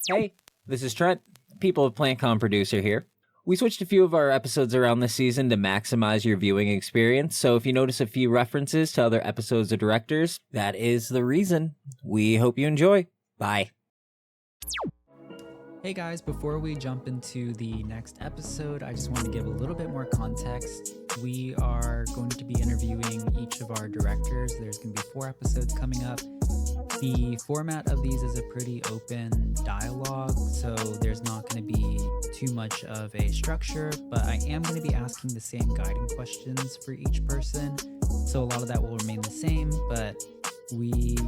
Hey, this is Trent, People of PlantCon producer here. We switched a few of our episodes around this season to maximize your viewing experience, so if you notice a few references to other episodes or directors, that is the reason. We hope you enjoy. Bye. Hey guys, before we jump into the next episode, I just want to give a little bit more context. We are going to be interviewing each of our directors. There's going to be 4 episodes coming up. The format of these is a pretty open dialogue, so there's not going to be too much of a structure, but I am going to be asking the same guiding questions for each person. So a lot of that will remain the same, but we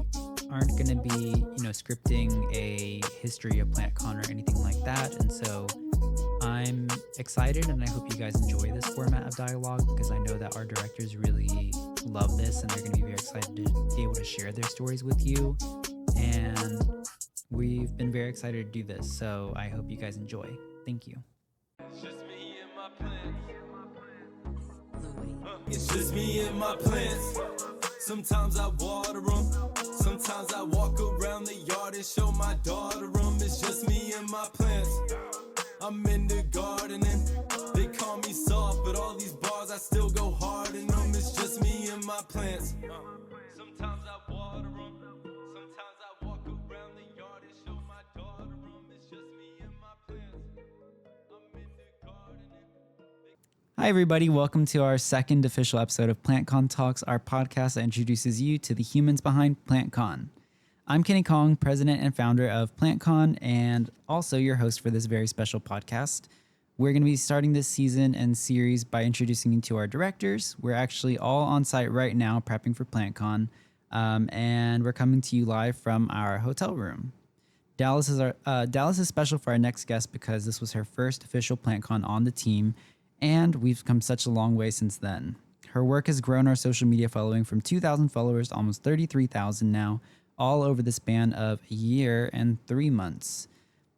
aren't going to be, scripting a history of PlantCon or anything like that. And so I'm excited and I hope you guys enjoy this format of dialogue because I know that our directors really love this and they're going to be very excited to be able to share their stories with you. And we've been very excited to do this. So I hope you guys enjoy. Thank you. It's just me and my plants. It's just me and my plants. Sometimes I water them. Sometimes I walk around the yard and show my daughter them. It's just me and my plants. I'm in the gardening. They call me soft, but all these bars I still go hard in them. It's just me and my plants. Sometimes I water them. Sometimes I walk around the yard and show my daughter them. It's just me and my plants. I'm in the gardening. Hi, everybody. Welcome to our second official episode of PlantCon Talks, our podcast that introduces you to the humans behind PlantCon. I'm Kenny Kong, president and founder of PlantCon, and also your host for this very special podcast. We're going to be starting this season and series by introducing you to our directors. We're actually all on site right now prepping for PlantCon, and we're coming to you live from our hotel room. Dallas is special for our next guest because this was her first official PlantCon on the team, and we've come such a long way since then. Her work has grown our social media following from 2,000 followers to almost 33,000 now, all over the span of a year and 3 months.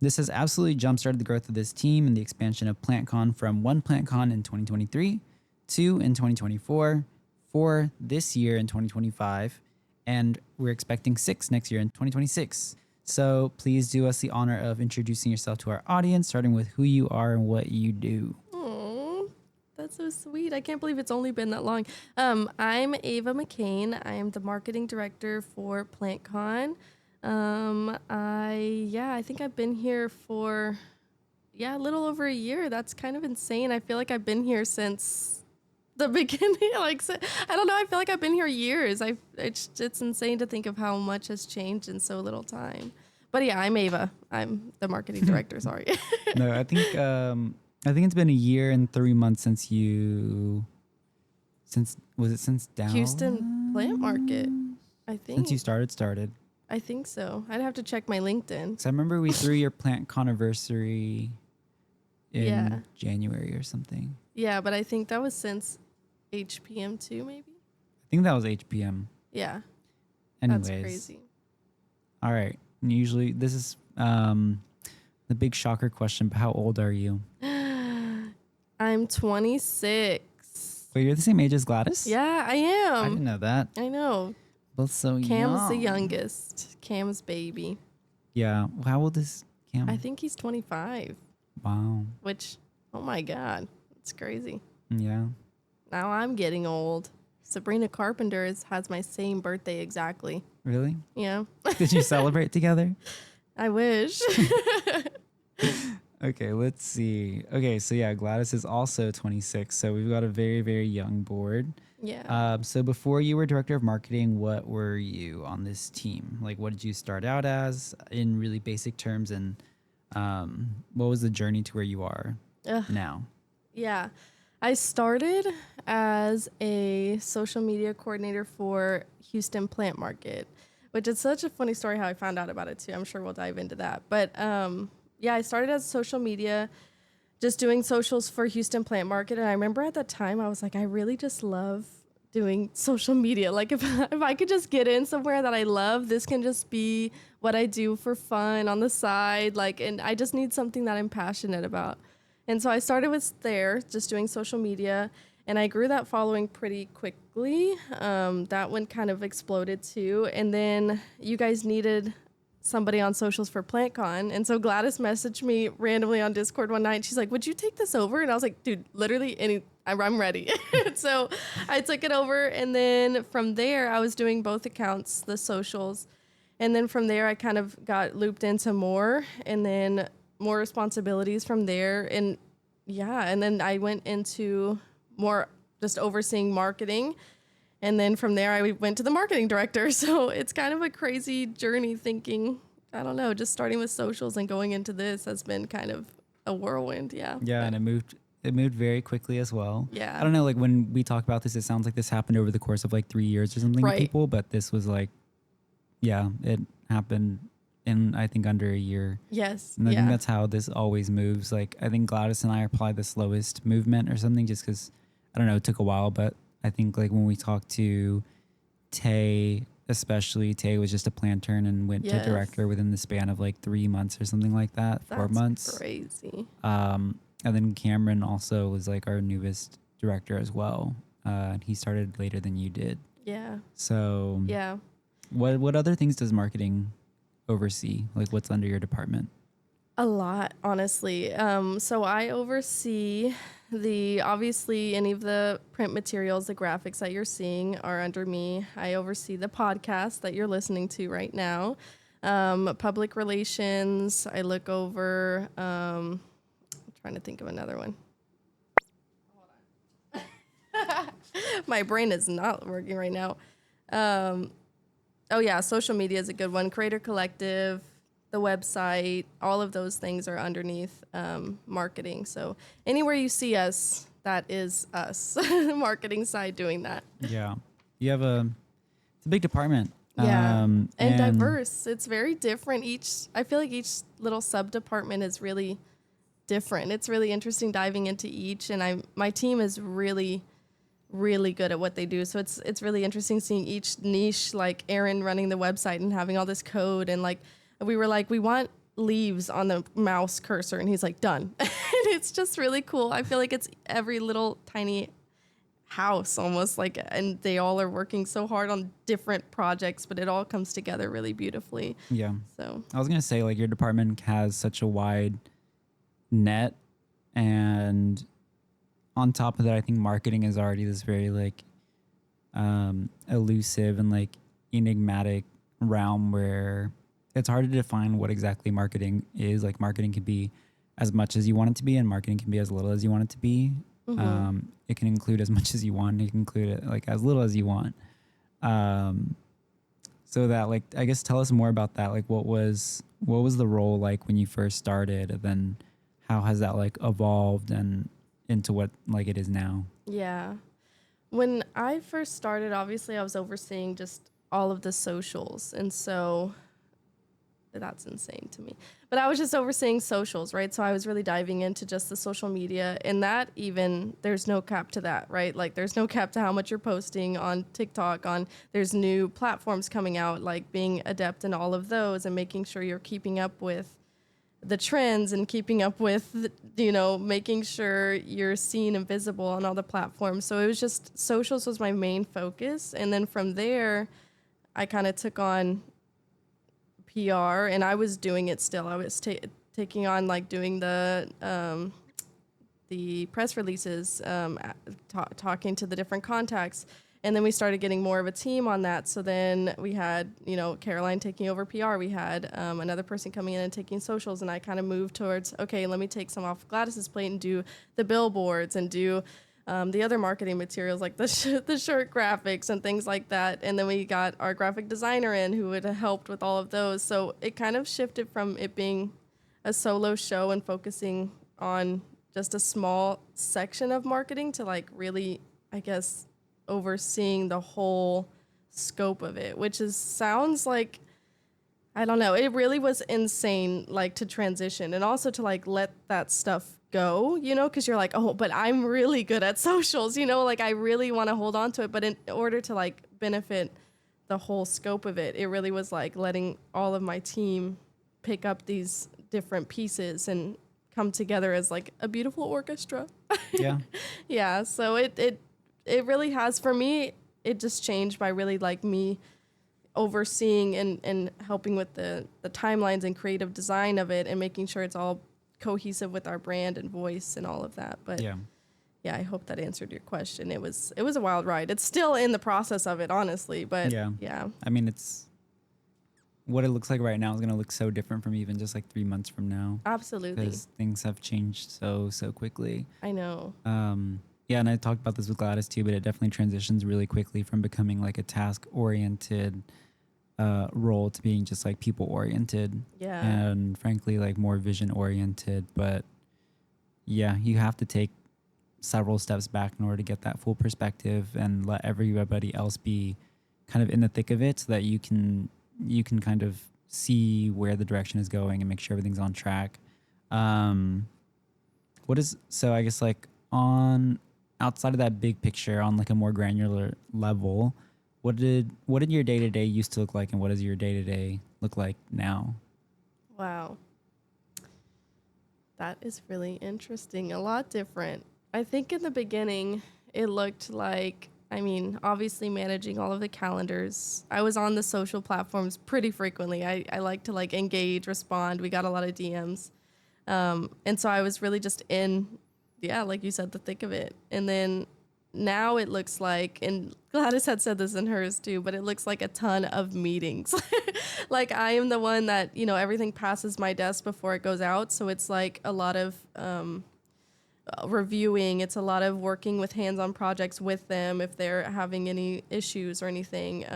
This has absolutely jump-started the growth of this team and the expansion of PlantCon from 1 PlantCon in 2023, 2 in 2024, 4 this year in 2025, and we're expecting 6 next year in 2026. So please do us the honor of introducing yourself to our audience, starting with who you are and what you do. That's so sweet. I can't believe it's only been that long. I'm Ava McCain. I am the marketing director for PlantCon. I think I've been here for, a little over a year. That's kind of insane. I feel like I've been here since the beginning. I don't know. I feel like I've been here years. It's insane to think of how much has changed in so little time. But yeah, I'm Ava. I'm the marketing director. Sorry. No, I think it's been a year and 3 months since down? Houston Plant Market, I think. Since you started. I think so. I'd have to check my LinkedIn. So I remember we threw your plant anniversary in January or something. Yeah, but I think that was since HPM too, maybe? I think that was HPM. Yeah. Anyways. That's crazy. All right. Usually this is the big shocker question, but how old are you? I'm 26. Wait, you're the same age as Gladys? Yeah, I am. I didn't know that. I know. Both so young. Cam's the youngest. Cam's baby. Yeah. How old is Cam? I think he's 25. Wow. Which, oh my God, it's crazy. Yeah. Now I'm getting old. Sabrina Carpenter has my same birthday exactly. Really? Yeah. Did you celebrate together? I wish. Okay, let's see. Okay, so yeah, Gladys is also 26, so we've got a very, very young board. Yeah. So before you were director of marketing, what were you on this team? Like, what did you start out as in really basic terms, and what was the journey to where you are now? Yeah. I started as a social media coordinator for Houston Plant Market, which is such a funny story how I found out about it too. I'm sure we'll dive into that. But I started as social media, just doing socials for Houston Plant Market. And I remember at that time, I was like, I really just love doing social media. Like if I could just get in somewhere that I love, this can just be what I do for fun on the side. And I just need something that I'm passionate about. And so I started with there, just doing social media. And I grew that following pretty quickly. That one kind of exploded too. And then you guys needed somebody on socials for PlantCon. And so Gladys messaged me randomly on Discord one night. And she's like, would you take this over? And I was like, dude, literally I'm ready. So I took it over. And then from there, I was doing both accounts, the socials. And then from there, I kind of got looped into more and then more responsibilities from there. And and then I went into more just overseeing marketing. And then from there, I went to the marketing director. So it's kind of a crazy journey thinking, I don't know, just starting with socials and going into this has been kind of a whirlwind. Yeah. Yeah. And it moved very quickly as well. Yeah. I don't know, like when we talk about this, it sounds like this happened over the course of like 3 years or something with people, but this was like, it happened in, I think, under a year. Yes. And I think that's how this always moves. Like, I think Gladys and I are probably the slowest movement or something just because, I don't know, it took a while, but I think like when we talked to Tay, especially, Tay was just a planter and went to director within the span of like 3 months or something like that, 4 months. That's crazy. And then Cameron also was like our newest director as well. He started later than you did. Yeah. So what other things does marketing oversee? Like what's under your department? A lot, honestly. So I oversee obviously any of the print materials, the graphics that you're seeing are under me. I oversee the podcast that you're listening to right now. Public relations, I look over, I'm trying to think of another one. Hold on. My brain is not working right now. Social media is a good one. Creator Collective, the website, all of those things are underneath marketing. So anywhere you see us, that is us, the marketing side doing that. Yeah. You have it's a big department. Yeah. And diverse. It's very different. I feel like each little sub department is really different. It's really interesting diving into each. And my team is really, really good at what they do. So it's really interesting seeing each niche, like Aaron running the website and having all this code. And like, we were like, we want leaves on the mouse cursor. And he's like, done. And it's just really cool. I feel like it's every little tiny house almost like, and they all are working so hard on different projects, but it all comes together really beautifully. Yeah. So I was going to say, like, your department has such a wide net, and on top of that, I think marketing is already this very like elusive and like enigmatic realm where it's hard to define what exactly marketing is. Like, marketing can be as much as you want it to be, and marketing can be as little as you want it to be. Mm-hmm. It can include as much as you want. It can include it like as little as you want. So that, like, I guess tell us more about that. Like, what was the role like when you first started, and then how has that like evolved and into what like it is now? Yeah. When I first started, obviously I was overseeing just all of the socials. And so that's insane to me. But I was just overseeing socials, right? So I was really diving into just the social media, and that even, there's no cap to that, right? Like, there's no cap to how much you're posting on TikTok, there's new platforms coming out, like being adept in all of those and making sure you're keeping up with the trends and keeping up with, making sure you're seen and visible on all the platforms. So it was just, socials was my main focus. And then from there, I kind of took on PR, and I was doing it still. I was taking on like doing the press releases, talking to the different contacts. And then we started getting more of a team on that. So then we had, Caroline taking over PR. We had another person coming in and taking socials. And I kind of moved towards, okay, let me take some off Gladys's plate and do the billboards and do the other marketing materials like the shirt graphics and things like that. And then we got our graphic designer in who would have helped with all of those. So it kind of shifted from it being a solo show and focusing on just a small section of marketing to like really, I guess, overseeing the whole scope of it, which sounds like, I don't know, it really was insane, like, to transition and also to like let that stuff go, because you're like, oh, but I'm really good at socials, like I really want to hold on to it. But in order to like benefit the whole scope of it, it really was like letting all of my team pick up these different pieces and come together as like a beautiful orchestra. Yeah. Yeah. So it really has, for me, it just changed by really like me overseeing and helping with the timelines and creative design of it and making sure it's all cohesive with our brand and voice and all of that. But yeah, I hope that answered your question. It was a wild ride. It's still in the process of it, honestly, but yeah. I mean, it's what it looks like right now is going to look so different from even just like 3 months from now. Absolutely. Because things have changed so quickly. I know. Yeah, and I talked about this with Gladys too, but it definitely transitions really quickly from becoming like a task-oriented role to being just like people-oriented. Yeah. And frankly, like more vision-oriented. But yeah, you have to take several steps back in order to get that full perspective and let everybody else be kind of in the thick of it so that you can kind of see where the direction is going and make sure everything's on track. So I guess like outside of that big picture on like a more granular level, what did your day-to-day used to look like and what does your day-to-day look like now? Wow. That is really interesting. A lot different. I think in the beginning it looked like, I mean, obviously managing all of the calendars. I was on the social platforms pretty frequently. I like to like engage, respond. We got a lot of DMs. And so I was really just in, like you said, the thick of it. And then now it looks like, and Gladys had said this in hers too, but it looks like a ton of meetings. Like I am the one that, everything passes my desk before it goes out. So it's like a lot of reviewing. It's a lot of working with hands-on projects with them if they're having any issues or anything,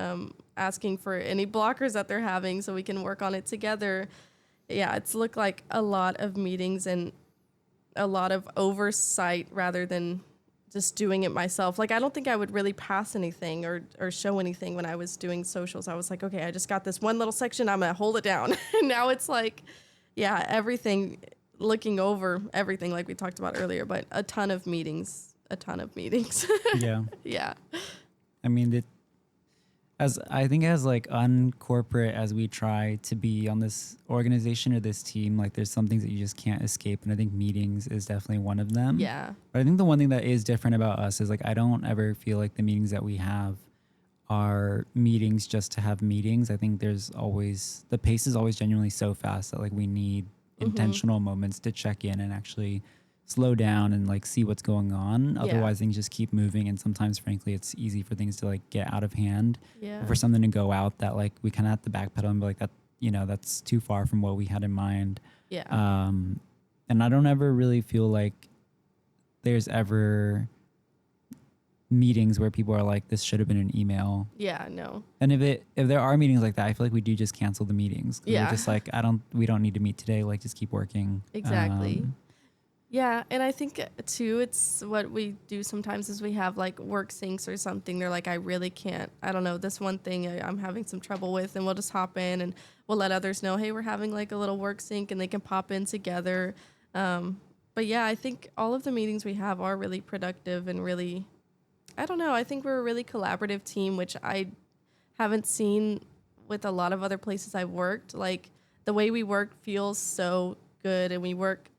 asking for any blockers that they're having so we can work on it together. Yeah, it's looked like a lot of meetings and a lot of oversight rather than just doing it myself. Like, I don't think I would really pass anything or show anything when I was doing socials. I was like, okay, I just got this one little section. I'm going to hold it down. And now it's like, everything, looking over everything like we talked about earlier, but a ton of meetings. Yeah. Yeah. I mean, as like uncorporate as we try to be on this organization or this team, like there's some things that you just can't escape. And I think meetings is definitely one of them. Yeah. But I think the one thing that is different about us is like, I don't ever feel like the meetings that we have are meetings just to have meetings. I think the pace is always genuinely so fast that like we need intentional moments to check in and actually slow down and like see what's going on. Otherwise things just keep moving, and sometimes frankly it's easy for things to like get out of hand, or for something to go out that like we kind of have to backpedal and be like, that that's too far from what we had in mind. And I don't ever really feel like there's ever meetings where people are like, this should have been an email. No. And if there are meetings like that, I feel like we do just cancel the meetings. We're just like, we don't need to meet today, like just keep working. Exactly. Yeah, and I think too, it's what we do sometimes is we have like work syncs or something. They're like, I really can't, I don't know, this one thing I'm having some trouble with, and we'll just hop in and we'll let others know, hey, we're having like a little work sync, and they can pop in together. But yeah, I think all of the meetings we have are really productive and really, I don't know, I think we're a really collaborative team, which I haven't seen with a lot of other places I've worked. Like the way we work feels so good, and we work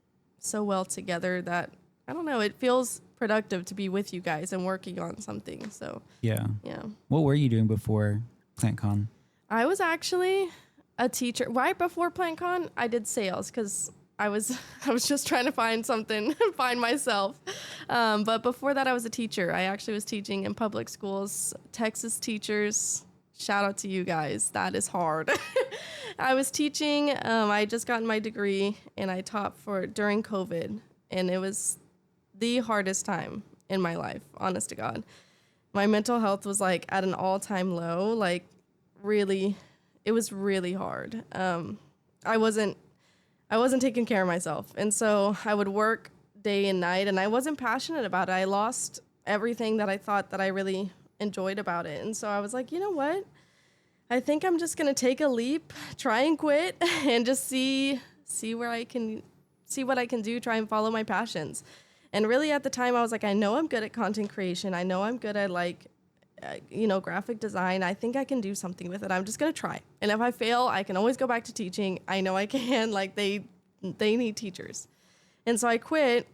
so well together that, I don't know, it feels productive to be with you guys and working on something. So yeah. What were you doing before PlantCon? I was actually a teacher. Right before PlantCon, I did sales because I was just trying to find something, find myself. But before that, I was a teacher. I actually was teaching in public schools, Texas teachers. Shout out to you guys. That is hard. I was teaching. I had just gotten my degree, and I taught during COVID, and it was the hardest time in my life, honest to God. My mental health was like at an all-time low. Like really, it was really hard. I wasn't taking care of myself, and so I would work day and night, and I wasn't passionate about it. I lost everything that I thought that I really enjoyed about it. And so I was like, you know what? I think I'm just going to take a leap, try and quit, and just see what I can do, try and follow my passions. And really at the time I was like, I know I'm good at content creation. I know I'm good at like, graphic design. I think I can do something with it. I'm just going to try. And if I fail, I can always go back to teaching. I know I can, like they need teachers. And so I quit.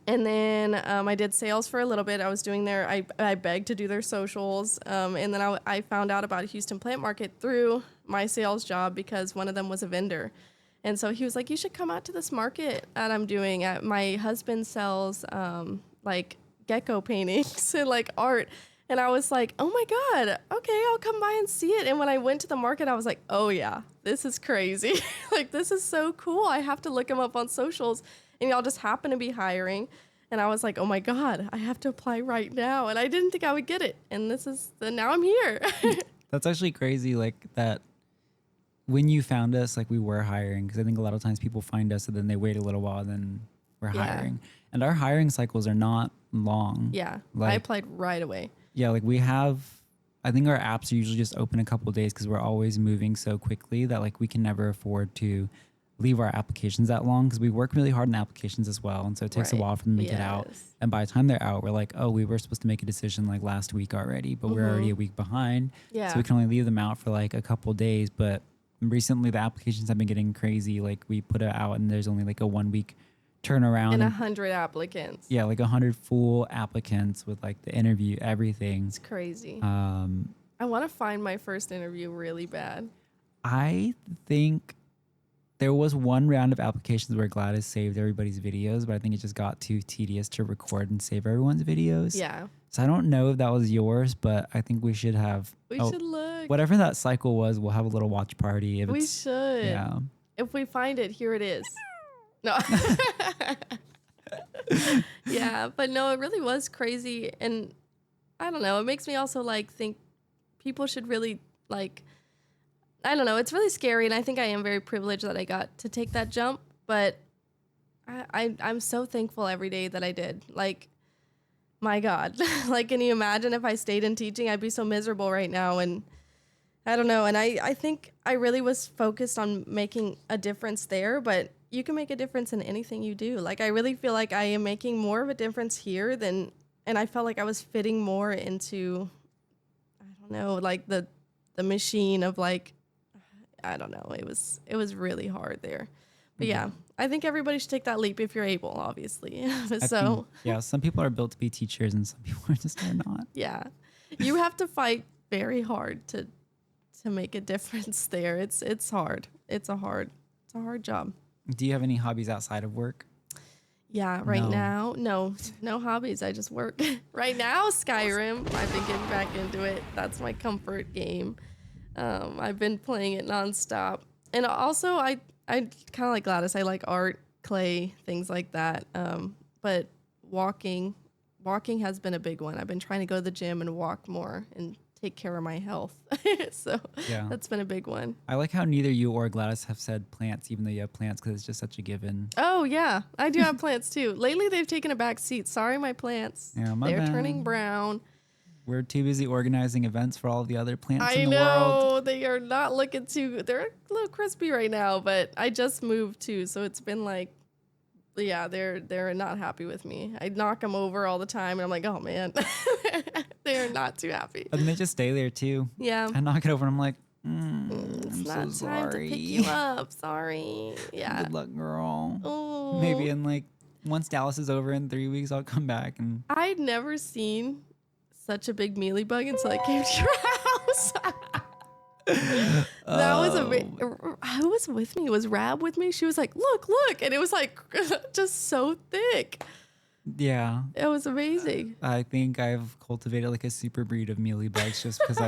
And then I did sales for a little bit. I was doing I begged to do their socials. And then I found out about Houston Plant Market through my sales job because one of them was a vendor. And so he was like, you should come out to this market that I'm doing. My husband sells like gecko paintings and like art. And I was like, oh my God, okay, I'll come by and see it. And when I went to the market, I was like, oh yeah, this is crazy. Like, this is so cool. I have to look him up on socials. And y'all just happen to be hiring. And I was like, oh my God, I have to apply right now. And I didn't think I would get it. And now I'm here. That's actually crazy. Like that when you found us, like we were hiring, because I think a lot of times people find us and then they wait a little while and then we're hiring. And our hiring cycles are not long. Yeah. Like, I applied right away. Yeah. Like I think our apps are usually just open a couple of days because we're always moving so quickly that like we can never afford to leave our applications that long because we work really hard on applications as well. And so it takes a while for them to get out. And by the time they're out, we're like, oh, we were supposed to make a decision like last week already, but we're already a week behind. Yeah. So we can only leave them out for like a couple of days. But recently the applications have been getting crazy. Like we put it out and there's only like a 1 week turnaround. And 100 applicants. Yeah, like 100 full applicants with like the interview, everything. It's crazy. I want to find my first interview really bad. I think there was one round of applications where Gladys saved everybody's videos, but I think it just got too tedious to record and save everyone's videos. Yeah. So I don't know if that was yours, but I think we should have. We should look. Whatever that cycle was, we'll have a little watch party. We should. Yeah. If we find it, here it is. No. Yeah, but no, it really was crazy. And I don't know. It makes me also like think people should really like, I don't know. It's really scary. And I think I am very privileged that I got to take that jump. But I'm so thankful every day that I did. Like, my God, like, can you imagine if I stayed in teaching? I'd be so miserable right now. And I don't know. And I think I really was focused on making a difference there, but you can make a difference in anything you do. Like, I really feel like I am making more of a difference here and I felt like I was fitting more into, I don't know, like the machine of like, I don't know. It was really hard there. But yeah, I think everybody should take that leap if you're able, obviously. Some people are built to be teachers and some people are just not. Yeah. You have to fight very hard to make a difference there. It's hard. It's a hard job. Do you have any hobbies outside of work? Yeah, now, no hobbies. I just work. Right now, Skyrim. I've been getting back into it. That's my comfort game. I've been playing it nonstop. And also, I kind of like Gladys. I like art, clay, things like that. But walking has been a big one. I've been trying to go to the gym and walk more and take care of my health. So that's been a big one. I like how neither you or Gladys have said plants, even though you have plants, because it's just such a given. Oh, yeah. I do have plants, too. Lately, they've taken a back seat. Sorry, my plants. Yeah, They're turning brown. We're too busy organizing events for all the other plants in the world. I know. They are not looking too... They're a little crispy right now, but I just moved, too. So it's been like... Yeah, they're not happy with me. I knock them over all the time, and I'm like, oh, man. They're not too happy. And they just stay there, too. Yeah. I knock it over, and I'm like, it's I'm not so time sorry. to pick you up. Sorry. Yeah. Good luck, girl. Oh. Maybe in like... Once Dallas is over in 3 weeks, I'll come back. And I'd never seen such a big mealybug until I came to your house. That was who was with me? Was Rab with me? She was like, look, and it was like just so thick. Yeah, it was amazing. I think I've cultivated like a super breed of mealybugs just because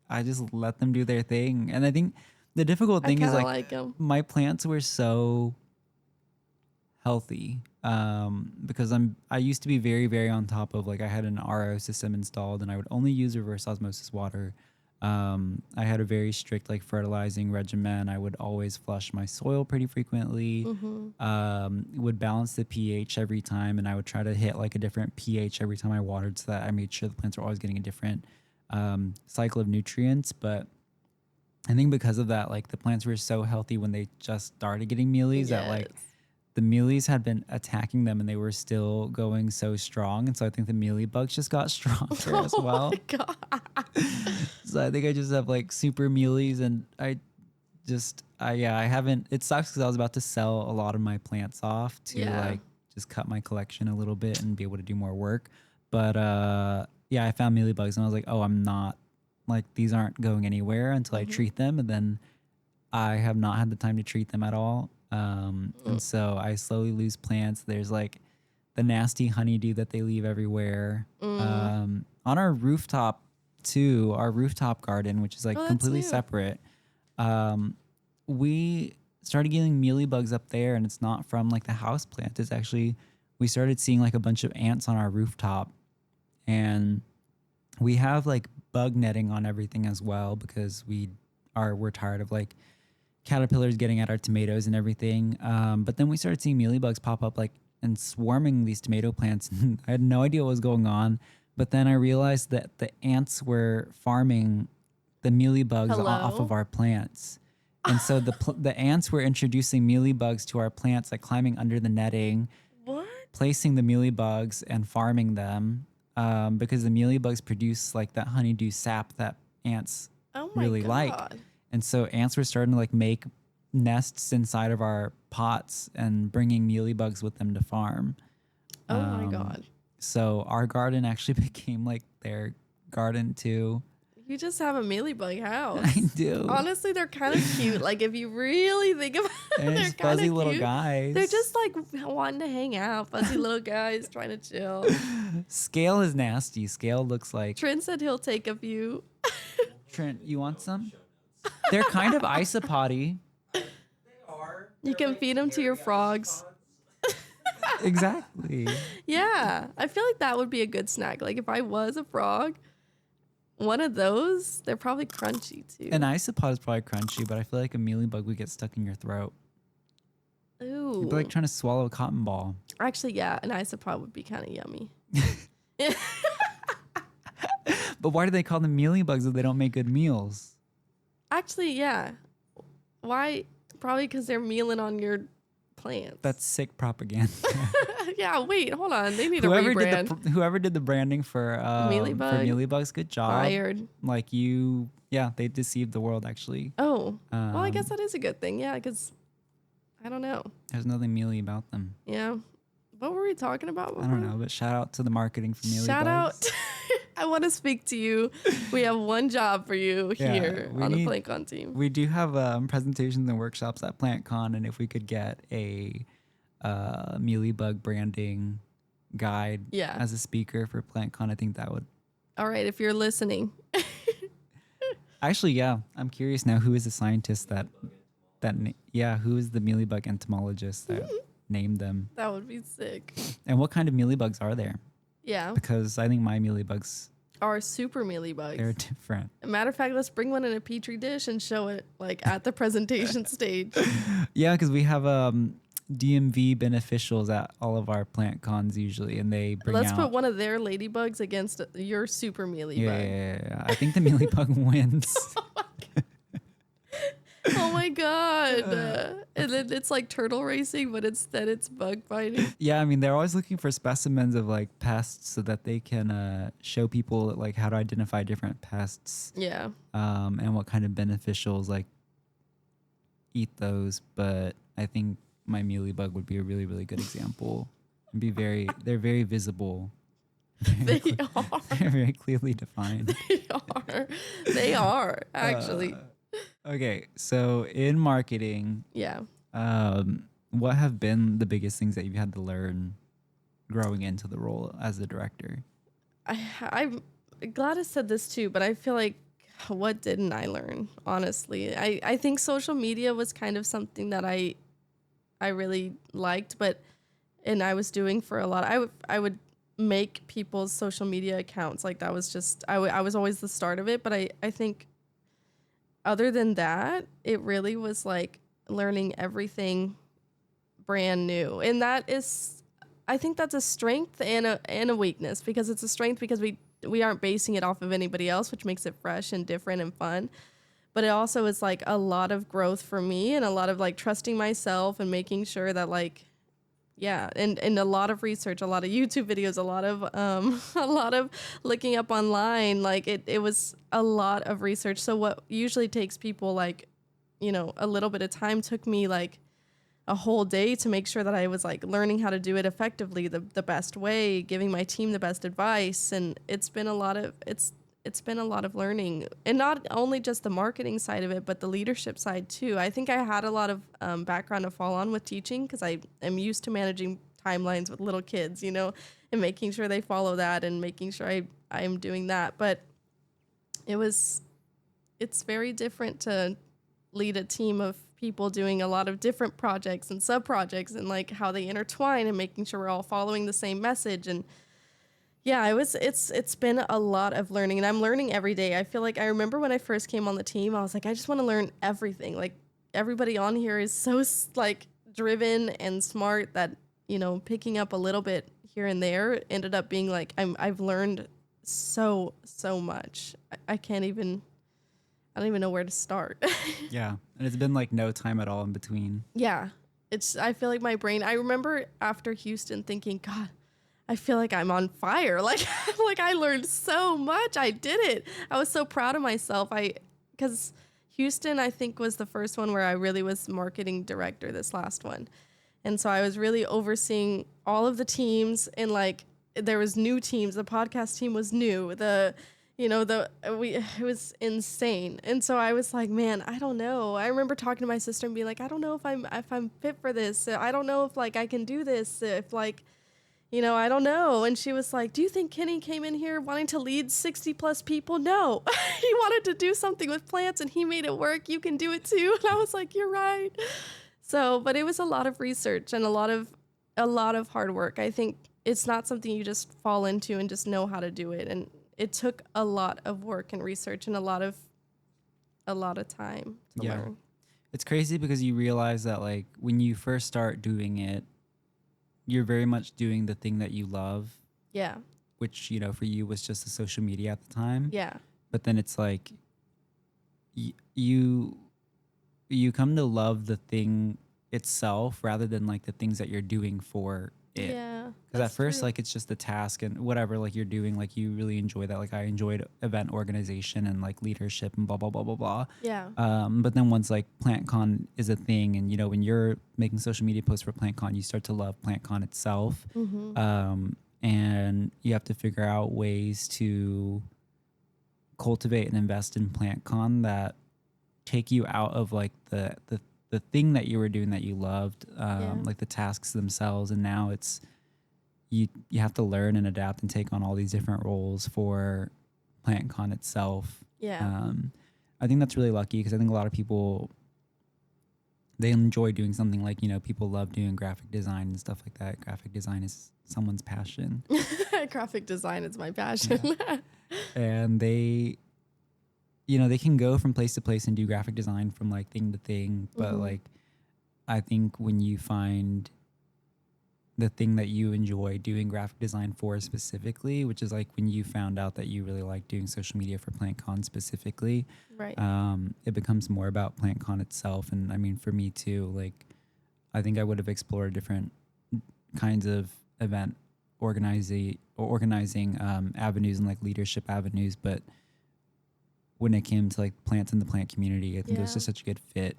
I just let them do their thing. And I think the difficult thing is like my plants were so healthy because I used to be very, very on top of like I had an RO system installed and I would only use reverse osmosis water. I had a very strict like fertilizing regimen. I would always flush my soil pretty frequently. Would balance the pH every time, and I would try to hit like a different pH every time I watered so that I made sure the plants were always getting a different cycle of nutrients. But I think because of that, like the plants were so healthy when they just started getting mealies that like the mealies had been attacking them and they were still going so strong. And so I think the mealybugs just got stronger as well. Oh my God. So I think I just have like super mealies, and I haven't, it sucks because I was about to sell a lot of my plants off to like just cut my collection a little bit and be able to do more work. But yeah, I found mealybugs and I was like, oh, I'm not like, these aren't going anywhere until I treat them. And then I have not had the time to treat them at all. And so I slowly lose plants. There's like the nasty honeydew that they leave everywhere. On our rooftop too, our rooftop garden, which is like completely separate. We started getting mealybugs up there, and it's not from like the house plant. It's actually, we started seeing like a bunch of ants on our rooftop, and we have like bug netting on everything as well because we're tired of like caterpillars getting at our tomatoes and everything. But then we started seeing mealybugs pop up like and swarming these tomato plants. I had no idea what was going on, but then I realized that the ants were farming the mealybugs off of our plants. And so the ants were introducing mealybugs to our plants, like climbing under the netting, placing the mealybugs and farming them, because the mealybugs produce like that honeydew sap that ants really like. And so ants were starting to like make nests inside of our pots and bringing mealybugs with them to farm. Oh my God. So our garden actually became like their garden too. You just have a mealybug house. I do. Honestly, they're kind of cute. Like if you really think about it, they're fuzzy little guys. They're just like wanting to hang out. Fuzzy little guys trying to chill. Scale is nasty. Scale looks like... Trent said he'll take a few. Trent, you want some? They're kind of isopody. They are. You can feed them to your frogs. Exactly. Yeah. I feel like that would be a good snack. Like if I was a frog, one of those, they're probably crunchy too. An isopod is probably crunchy, but I feel like a mealybug would get stuck in your throat. Ooh. It'd be like trying to swallow a cotton ball. Actually, yeah, an isopod would be kind of yummy. But why do they call them mealybugs if they don't make good meals? Actually, yeah. Why? Probably because they're mealing on your plants. That's sick propaganda. Yeah, wait, hold on. They need a rebrand. Whoever did the branding for mealybugs, good job. Fired. Like they deceived the world actually. Oh, well, I guess that is a good thing. Yeah, because I don't know. There's nothing mealy about them. Yeah. What were we talking about before? I don't know, but shout out to the marketing for mealybugs. Shout out. I want to speak to you. We have one job for you here on the PlantCon team. We do have presentations and workshops at PlantCon, and if we could get a mealybug branding guide as a speaker for PlantCon, I think that would. All right, if you're listening. Actually, yeah, I'm curious now. Who is the scientist who is the mealybug entomologist that named them? That would be sick. And what kind of mealybugs are there? Yeah. Because I think my mealybugs are super mealybugs. They're different. Matter of fact, let's bring one in a petri dish and show it like at the presentation stage. Yeah, because we have DMV beneficials at all of our plant cons usually, and they bring Let's put one of their ladybugs against your super mealybug. Yeah. I think the mealybug wins. Oh my God. And then it's like turtle racing, but instead it's bug fighting. Yeah, I mean, they're always looking for specimens of like pests so that they can show people like how to identify different pests. Yeah. And what kind of beneficials like eat those. But I think my mealybug would be a really, really good example. They're very visible. They are. They're very clearly defined. They are, actually. Okay, so in marketing, what have been the biggest things that you've had to learn growing into the role as a director? I'm glad I said this too, but I feel like what didn't I learn, honestly? I think social media was kind of something that I really liked, and I was doing for a lot. I would make people's social media accounts. Like that was just, I was always the start of it, but I think other than that, it really was like learning everything brand new. And that is, I think that's a strength and a weakness, because it's a strength because we aren't basing it off of anybody else, which makes it fresh and different and fun. But it also is like a lot of growth for me and a lot of like trusting myself and making sure that like, and a lot of research, a lot of YouTube videos, a lot of looking up online. Like it was a lot of research. So what usually takes people like, a little bit of time took me like a whole day to make sure that I was like learning how to do it effectively, the best way, giving my team the best advice. And it's been a lot of learning, and not only just the marketing side of it, but the leadership side too. I think I had a lot of background to fall on with teaching, because I am used to managing timelines with little kids, you know, and making sure they follow that and making sure I am doing that. But it's very different to lead a team of people doing a lot of different projects and sub projects, and like how they intertwine, and making sure we're all following the same message. And yeah, it's been a lot of learning, and I'm learning every day. I feel like I remember when I first came on the team, I was like, I just want to learn everything. Like, everybody on here is so like driven and smart that, you know, picking up a little bit here and there ended up being like, I've learned so much. I don't even know where to start. Yeah. And it's been like no time at all in between. Yeah. I feel like my brain, I remember after Houston thinking, God, I feel like I'm on fire. Like I learned so much. I did it. I was so proud of myself. Because Houston, I think, was the first one where I really was marketing director, this last one. And so I was really overseeing all of the teams, and like there was new teams. The podcast team was new. It was insane. And so I was like, man, I don't know. I remember talking to my sister and being like, I don't know if I'm fit for this. I don't know if like I can do this. If like, you know, I don't know. And she was like, do you think Kenny came in here wanting to lead 60 plus people? No, he wanted to do something with plants and he made it work. You can do it too. And I was like, you're right. So, but it was a lot of research and a lot of hard work. I think it's not something you just fall into and just know how to do it. And it took a lot of work and research and a lot of time to learn. It's crazy because you realize that like when you first start doing it, you're very much doing the thing that you love. Yeah. Which, you know, for you was just the social media at the time. Yeah. But then it's like you come to love the thing itself rather than like the things that you're doing for it. Yeah. Because at first, like, it's just the task and whatever, like, you're doing, like, you really enjoy that. Like, I enjoyed event organization and, like, leadership and blah, blah, blah, blah, blah. Yeah. But then once, like, PlantCon is a thing and, you know, when you're making social media posts for PlantCon, you start to love PlantCon itself. Mm-hmm. And you have to figure out ways to cultivate and invest in PlantCon that take you out of, like, the thing that you were doing that you loved, like the tasks themselves. And now it's, you have to learn and adapt and take on all these different roles for PlantCon itself. Yeah. I think that's really lucky because I think a lot of people, they enjoy doing something like, you know, people love doing graphic design and stuff like that. Graphic design is someone's passion. Graphic design is my passion. Yeah. And they, you know, they can go from place to place and do graphic design from like thing to thing. But like, I think when you find the thing that you enjoy doing graphic design for specifically, which is like when you found out that you really like doing social media for PlantCon specifically, Right. It becomes more about PlantCon itself. And I mean, for me too, like, I think I would have explored different kinds of event organizing avenues and like leadership avenues. But when it came to like plants in the plant community, I think it was just such a good fit.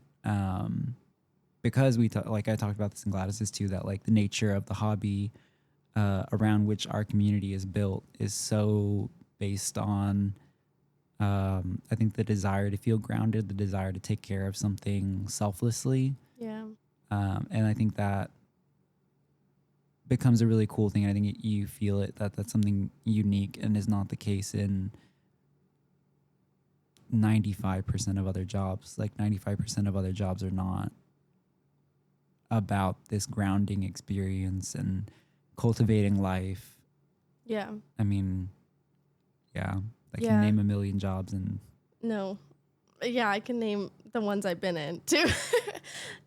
Because like I talked about this in Gladys's too, that like the nature of the hobby around which our community is built is so based on, I think, the desire to feel grounded, the desire to take care of something selflessly. Yeah. And I think that becomes a really cool thing. I think you feel it, that's something unique and is not the case in 95% of other jobs. Like 95% of other jobs are not about this grounding experience and cultivating life. Yeah. I mean, yeah, I can name a million jobs and no. Yeah, I can name the ones I've been in too.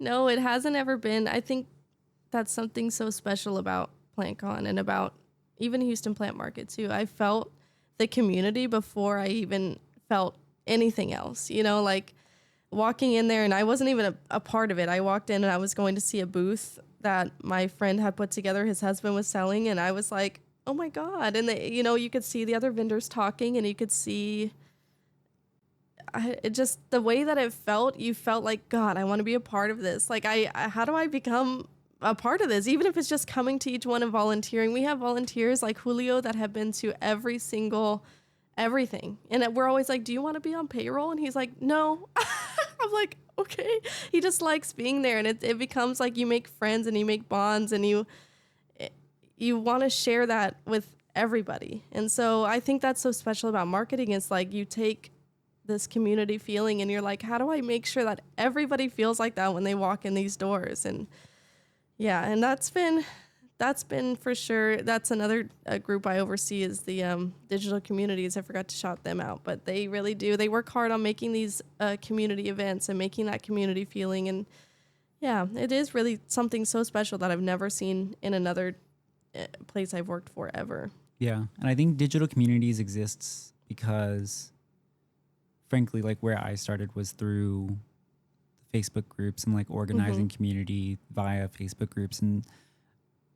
No, it hasn't ever been. I think that's something so special about PlantCon and about even Houston Plant Market too. I felt the community before I even felt anything else, you know, like walking in there, and I wasn't even a part of it. I walked in and I was going to see a booth that my friend had put together, his husband was selling, and I was like, oh my God. And you know, you could see the other vendors talking and you could see, it just, the way that it felt, you felt like, God, I want to be a part of this. Like, how do I become a part of this? Even if it's just coming to each one and volunteering. We have volunteers like Julio that have been to every single everything. And we're always like, do you want to be on payroll? And he's like, no. I'm like, okay. He just likes being there. And it becomes like you make friends and you make bonds and you want to share that with everybody. And so I think that's so special about marketing. It's like you take this community feeling and you're like, how do I make sure that everybody feels like that when they walk in these doors? And yeah, and that's been for sure. That's another group I oversee is the digital communities. I forgot to shout them out, but they really do. They work hard on making these community events and making that community feeling. And yeah, it is really something so special that I've never seen in another place I've worked for ever. Yeah. And I think digital communities exists because, frankly, like where I started was through Facebook groups and like organizing community via Facebook groups, and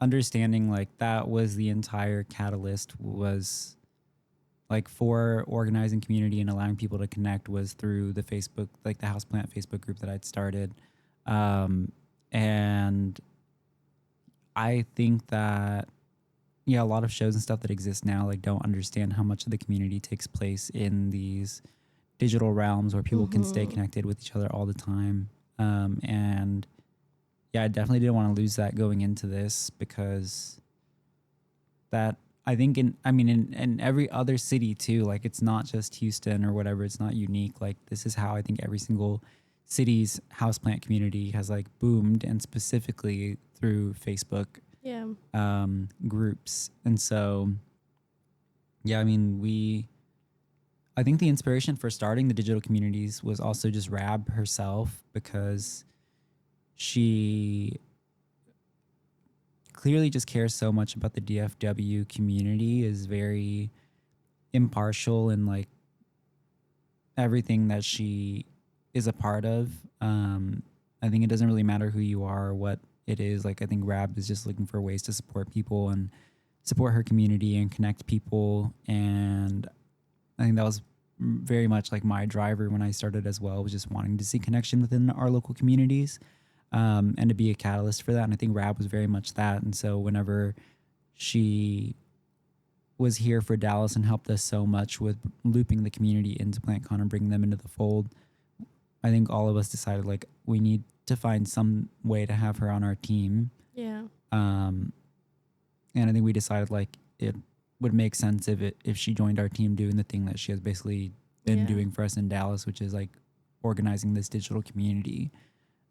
understanding like that was the entire catalyst, was like for organizing community and allowing people to connect was through the Facebook, like the houseplant Facebook group that I'd started. And I think that, yeah, a lot of shows and stuff that exist now like don't understand how much of the community takes place in these digital realms where people can stay connected with each other all the time. And yeah, I definitely didn't want to lose that going into this, because that I think in every other city too, like it's not just Houston or whatever, it's not unique. Like this is how I think every single city's houseplant community has like boomed, and specifically through Facebook groups. And so, yeah, I mean, I think the inspiration for starting the digital communities was also just Rab herself, because she clearly just cares so much about the DFW community, is very impartial in like everything that she is a part of. I think it doesn't really matter who you are or what it is. Like I think Rab is just looking for ways to support people and support her community and connect people. And I think that was very much like my driver when I started as well, was just wanting to see connection within our local communities, and to be a catalyst for that. And I think Rab was very much that. And so whenever she was here for Dallas and helped us so much with looping the community into PlantCon and bringing them into the fold, I think all of us decided like we need to find some way to have her on our team. Yeah. And I think we decided like it would make sense if she joined our team doing the thing that she has basically been doing for us in Dallas, which is like organizing this digital community.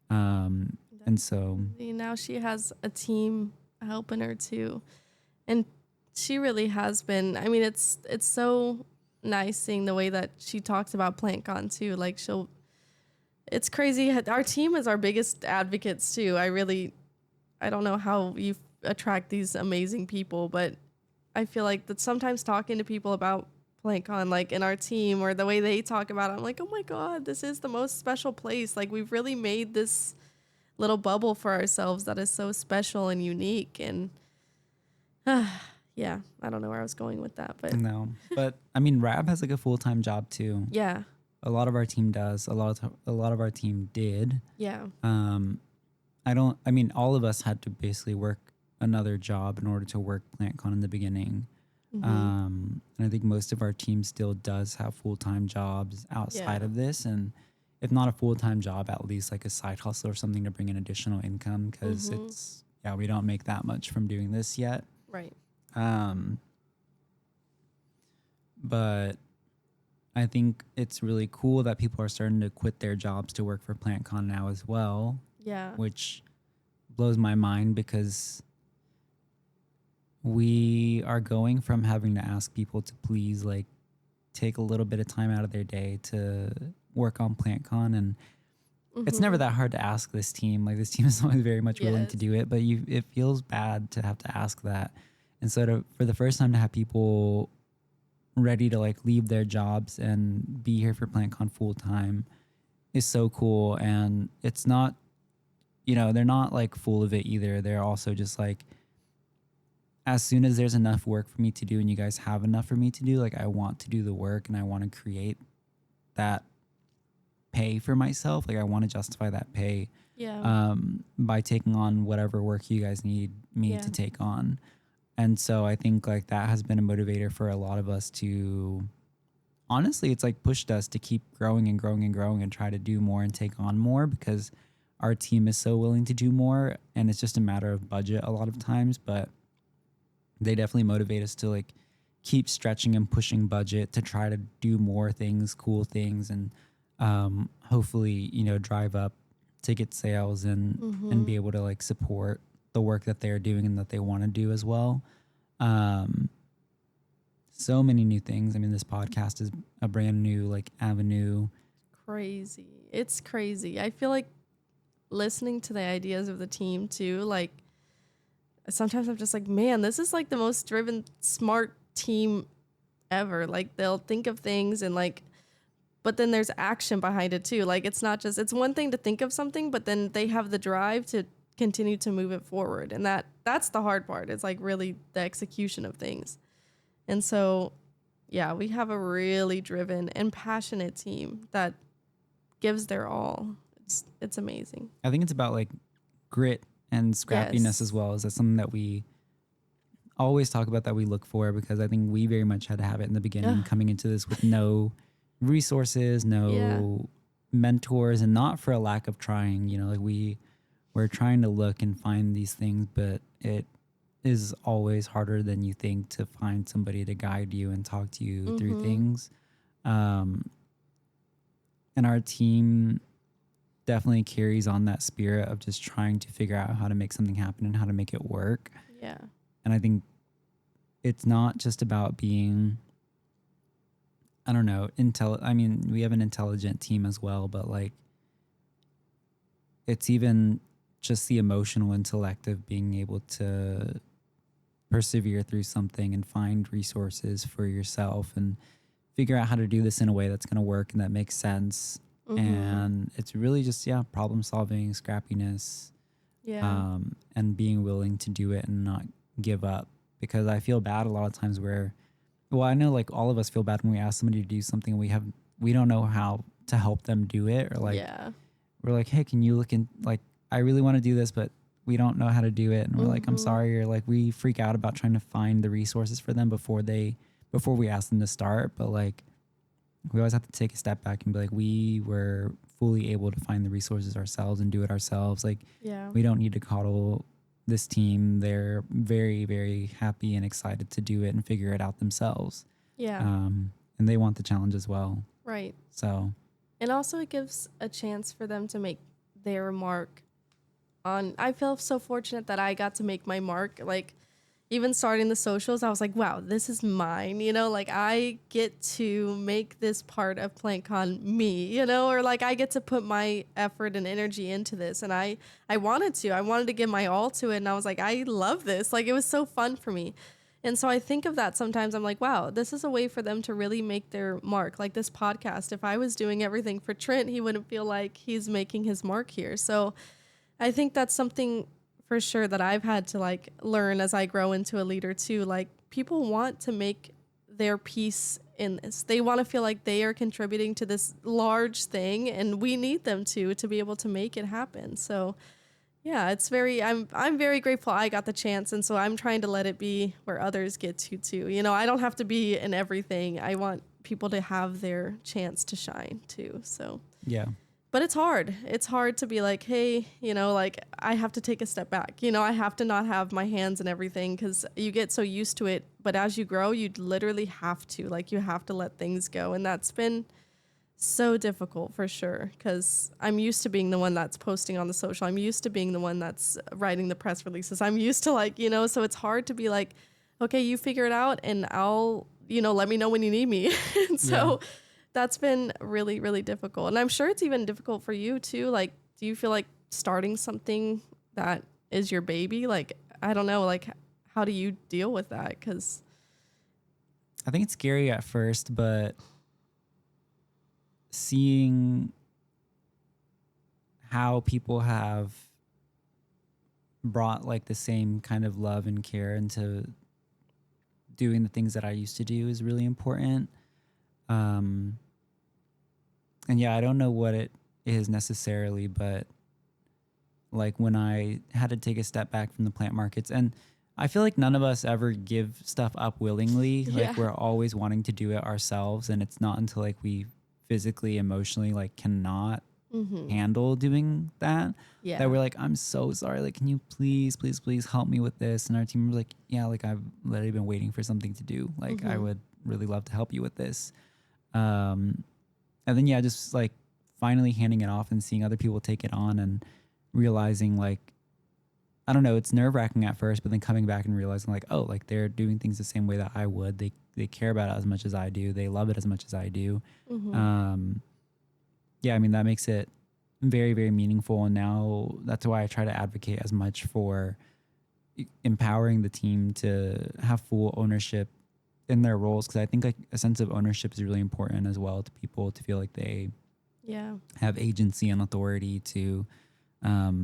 And so now she has a team helping her too. And she really has been, I mean, it's so nice seeing the way that she talks about PlantCon too. Like it's crazy. Our team is our biggest advocates too. I don't know how you attract these amazing people, but I feel like that sometimes talking to people about PlantCon, like in our team, or the way they talk about it, I'm like, oh my God, this is the most special place. Like we've really made this little bubble for ourselves that is so special and unique. And yeah, I don't know where I was going with that, but no, but I mean, Rab has like a full-time job too. Yeah. A lot of our team does. A lot of our team did. Yeah. I mean, all of us had to basically work another job in order to work PlantCon in the beginning. And I think most of our team still does have full-time jobs outside of this. And if not a full-time job, at least like a side hustle or something to bring in additional income, because we don't make that much from doing this yet. Right. But I think it's really cool that people are starting to quit their jobs to work for PlantCon now as well. Yeah. Which blows my mind, because we are going from having to ask people to please like take a little bit of time out of their day to work on PlantCon, and it's never that hard to ask this team. Like this team is always very much willing to do it, but it feels bad to have to ask that. And so for the first time to have people ready to like leave their jobs and be here for PlantCon full time is so cool. And it's not, they're not like full of it either. They're also just like, as soon as there's enough work for me to do and you guys have enough for me to do, like I want to do the work and I want to create that pay for myself. Like I want to justify that pay Yeah. by taking on whatever work you guys need me Yeah. to take on. And so I think like that has been a motivator for a lot of us to, honestly, it's like pushed us to keep growing and growing and growing and try to do more and take on more, because our team is so willing to do more, and it's just a matter of budget a lot of times. But they definitely motivate us to like keep stretching and pushing budget to try to do more things, cool things, and hopefully, you know, drive up ticket sales and be able to like support the work that they're doing and that they want to do as well. So many new things. I mean, this podcast is a brand new like avenue. Crazy. It's crazy. I feel like listening to the ideas of the team too, like sometimes I'm just like, man, this is like the most driven, smart team ever. Like they'll think of things and like, but then there's action behind it too. Like it's not just, it's one thing to think of something, but then they have the drive to continue to move it forward. And that's the hard part. It's like really the execution of things. And so, yeah, we have a really driven and passionate team that gives their all. It's amazing. I think it's about like grit and scrappiness Yes. as well. Is that something that we always talk about, that we look for? Because I think we very much had to have it in the beginning, coming into this with no resources, no mentors, and not for a lack of trying. You know, like we're trying to look and find these things, but it is always harder than you think to find somebody to guide you and talk to you through things. And our team definitely carries on that spirit of just trying to figure out how to make something happen and how to make it work. Yeah. And I think it's not just about being, I don't know, I mean, we have an intelligent team as well, but like it's even just the emotional intellect of being able to persevere through something and find resources for yourself and figure out how to do this in a way that's going to work and that makes sense. And it's really just, problem solving, scrappiness, and being willing to do it and not give up. Because I feel bad a lot of times where, well, I know like all of us feel bad when we ask somebody to do something and we don't know how to help them do it, or like we're like, hey, can you look in, like, I really want to do this, but we don't know how to do it. And we're like, I'm sorry. Or like we freak out about trying to find the resources for them before we ask them to start. But like, we always have to take a step back and be like, we were fully able to find the resources ourselves and do it ourselves. Like, we don't need to coddle this team. They're very, very happy and excited to do it and figure it out themselves. Yeah. And they want the challenge as well. Right. So. And also it gives a chance for them to make their mark on, I feel so fortunate that I got to make my mark. Like, even starting the socials, I was like, wow, this is mine, you know, like I get to make this part of PlantCon me, you know, or like I get to put my effort and energy into this. And I wanted to give my all to it. And I was like, I love this. Like, it was so fun for me. And so I think of that sometimes. I'm like, wow, this is a way for them to really make their mark. Like this podcast, if I was doing everything for Trent, he wouldn't feel like he's making his mark here. So I think that's something for sure that I've had to like learn as I grow into a leader too. Like, people want to make their piece in this. They want to feel like they are contributing to this large thing, and we need them to be able to make it happen. So yeah, I'm very grateful I got the chance. And so I'm trying to let it be where others get to too. You know, I don't have to be in everything. I want people to have their chance to shine too. So Yeah. but it's hard. It's hard to be like, hey, you know, like I have to take a step back. You know, I have to not have my hands in everything because you get so used to it. But as you grow, you literally have to, like, you have to let things go. And that's been so difficult for sure, because I'm used to being the one that's posting on the social. I'm used to being the one that's writing the press releases. I'm used to, like, you know, so it's hard to be like, okay, you figure it out and I'll, you know, let me know when you need me. And so that's been really, really difficult. And I'm sure it's even difficult for you too. Like, do you feel like starting something that is your baby? Like, I don't know, like, how do you deal with that? Because I think it's scary at first, but seeing how people have brought like the same kind of love and care into doing the things that I used to do is really important. And yeah, I don't know what it is necessarily, but like when I had to take a step back from the plant markets, and I feel like none of us ever give stuff up willingly. Yeah. Like we're always wanting to do it ourselves, and it's not until like we physically, emotionally like cannot handle doing that Yeah. that we're like, I'm so sorry. Like, can you please help me with this? And our team was like, yeah, like I've literally been waiting for something to do. Like I would really love to help you with this. And then yeah, just like finally handing it off and seeing other people take it on and realizing like, I don't know, it's nerve wracking at first, but then coming back and realizing like, oh, like they're doing things the same way that I would. They care about it as much as I do. They love it as much as I do. Yeah, I mean, that makes it very, very meaningful. And now that's why I try to advocate as much for empowering the team to have full ownership in their roles. Cause I think like a sense of ownership is really important as well to people to feel like they have agency and authority to, I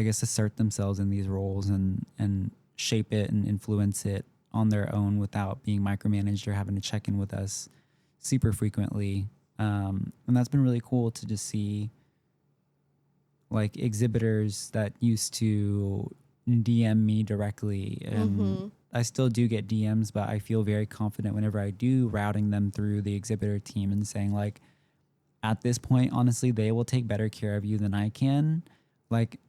guess, assert themselves in these roles and shape it and influence it on their own without being micromanaged or having to check in with us super frequently. And that's been really cool to just see like exhibitors that used to DM me directly. And I still do get DMs, but I feel very confident whenever I do routing them through the exhibitor team and saying like, at this point, honestly, they will take better care of you than I can. Like,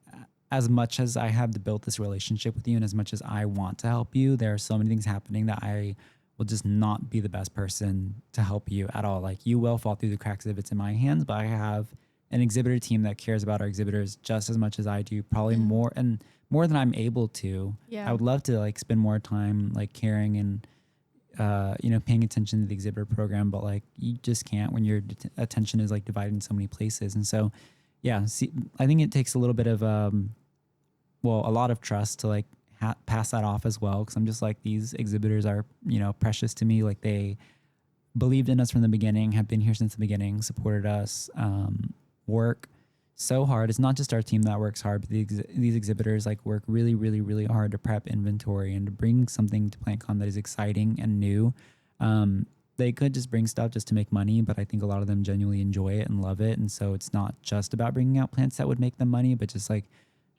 as much as I have built this relationship with you and as much as I want to help you, there are so many things happening that I will just not be the best person to help you at all. Like you will fall through the cracks if it's in my hands, but I have an exhibitor team that cares about our exhibitors just as much as I do, probably more than I'm able to. Yeah. I would love to like spend more time like caring and paying attention to the exhibitor program, but like you just can't when your attention is like divided in so many places. And so, yeah, I think it takes a little bit of, a lot of trust to like pass that off as well. Cause I'm just like, these exhibitors are, precious to me. Like they believed in us from the beginning, have been here since the beginning, supported us, work so hard. It's not just our team that works hard, but these exhibitors like work really, really, really hard to prep inventory and to bring something to PlantCon that is exciting and new. They could just bring stuff just to make money, but I think a lot of them genuinely enjoy it and love it. And so it's not just about bringing out plants that would make them money, but just like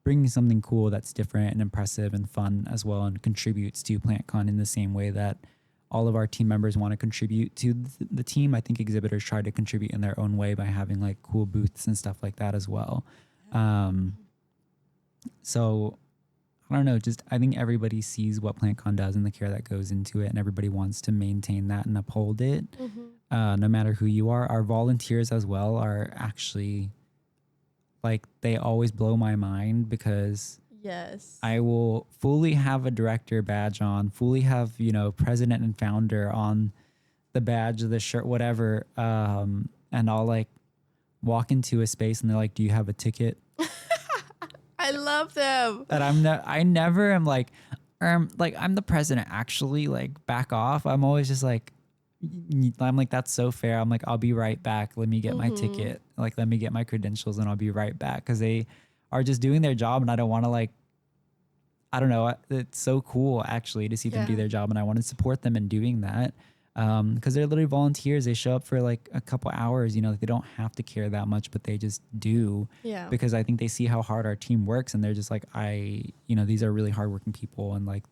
bringing something cool that's different and impressive and fun as well and contributes to PlantCon in the same way that all of our team members want to contribute to the team. I think exhibitors try to contribute in their own way by having like cool booths and stuff like that as well. So I don't know, just I think everybody sees what PlantCon does and the care that goes into it, and everybody wants to maintain that and uphold it, no matter who you are. Our volunteers as well are actually like, they always blow my mind because I will fully have a director badge on, fully have, president and founder on the badge, the shirt, whatever. And I'll like walk into a space and they're like, do you have a ticket? I love them. And I never am like I'm the president, actually, like back off. I'm always just like, I'm like, that's so fair. I'm like, I'll be right back. Let me get my ticket. Like, let me get my credentials and I'll be right back. Cause they are just doing their job. And I don't want to like, I don't know. It's so cool actually to see them do their job. And I want to support them in doing that. Cause they're literally volunteers. They show up for like a couple hours, like they don't have to care that much, but they just do. Yeah. Because I think they see how hard our team works and they're just like, these are really hardworking people. And like,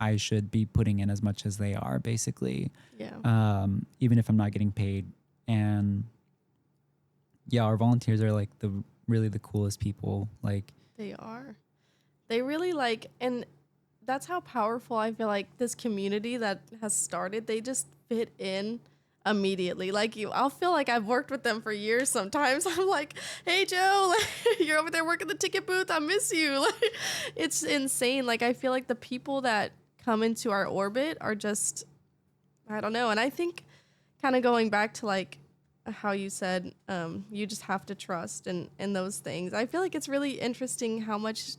I should be putting in as much as they are, basically. Yeah. Even if I'm not getting paid. And yeah, our volunteers are like really the coolest people. Like they are. They really like, and that's how powerful I feel like this community that has started, they just fit in immediately. Like I'll feel like I've worked with them for years sometimes. I'm like, hey Joe, like, you're over there working the ticket booth. I miss you. Like, it's insane. Like I feel like the people that come into our orbit are just, I don't know. And I think kind of going back to like how you said, you just have to trust and those things. I feel like it's really interesting how much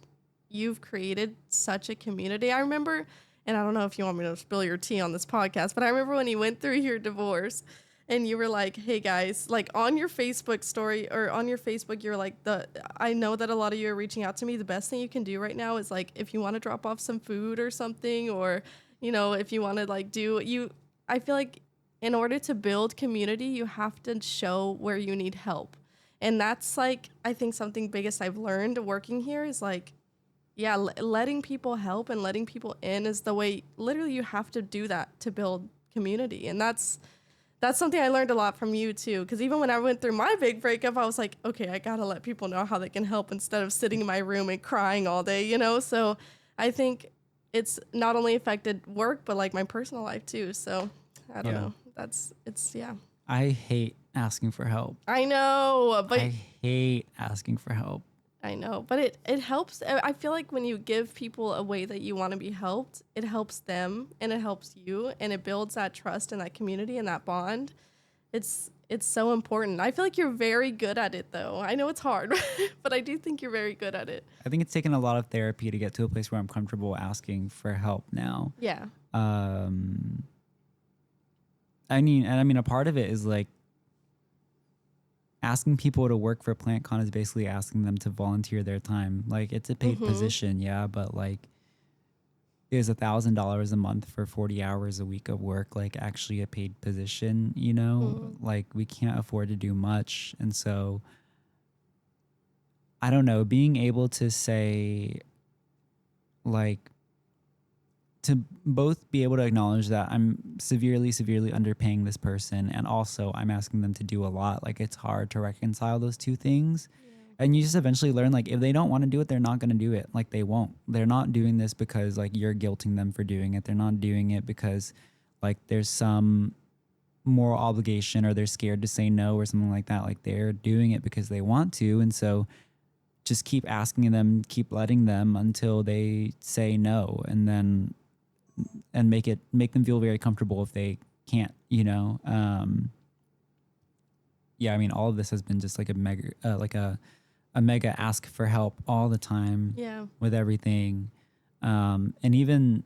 you've created such a community. I remember, and I don't know if you want me to spill your tea on this podcast, but I remember when you went through your divorce and you were like, hey guys, like on your Facebook story or on your Facebook, you're like, I know that a lot of you are reaching out to me. The best thing you can do right now is like, if you want to drop off some food or something, or, if you want to like I feel like in order to build community, you have to show where you need help. And that's like, I think something biggest I've learned working here is like, yeah, letting people help and letting people in is the way, literally you have to do that to build community. And that's something I learned a lot from you too. Because even when I went through my big breakup, I was like, okay, I got to let people know how they can help instead of sitting in my room and crying all day, you know? So I think it's not only affected work, but like my personal life too. So I don't know. Yeah. I hate asking for help. I know, but I hate asking for help. I know, but it helps. I feel like when you give people a way that you want to be helped, it helps them and it helps you and it builds that trust and that community and that bond. It's so important. I feel like you're very good at it though. I know it's hard, but I do think you're very good at it. I think it's taken a lot of therapy to get to a place where I'm comfortable asking for help now. Yeah. I mean, a part of it is like asking people to work for PlantCon is basically asking them to volunteer their time. Like it's a paid position, yeah, but like is $1,000 a month for 40 hours a week of work like actually a paid position, you know? Like we can't afford to do much. And so I don't know, being able to say like to both be able to acknowledge that I'm severely underpaying this person and also I'm asking them to do a lot. Like it's hard to reconcile those two things. Yeah. And you just eventually learn like if they don't want to do it, they're not going to do it. Like they won't. They're not doing this because like you're guilting them for doing it. They're not doing it because like there's some moral obligation or they're scared to say no or something like that. Like they're doing it because they want to. And so just keep asking them, keep letting them until they say no, and then and make them feel very comfortable if they can't, you know. Yeah, I mean, all of this has been just like a mega ask for help all the time. Yeah. With everything, and even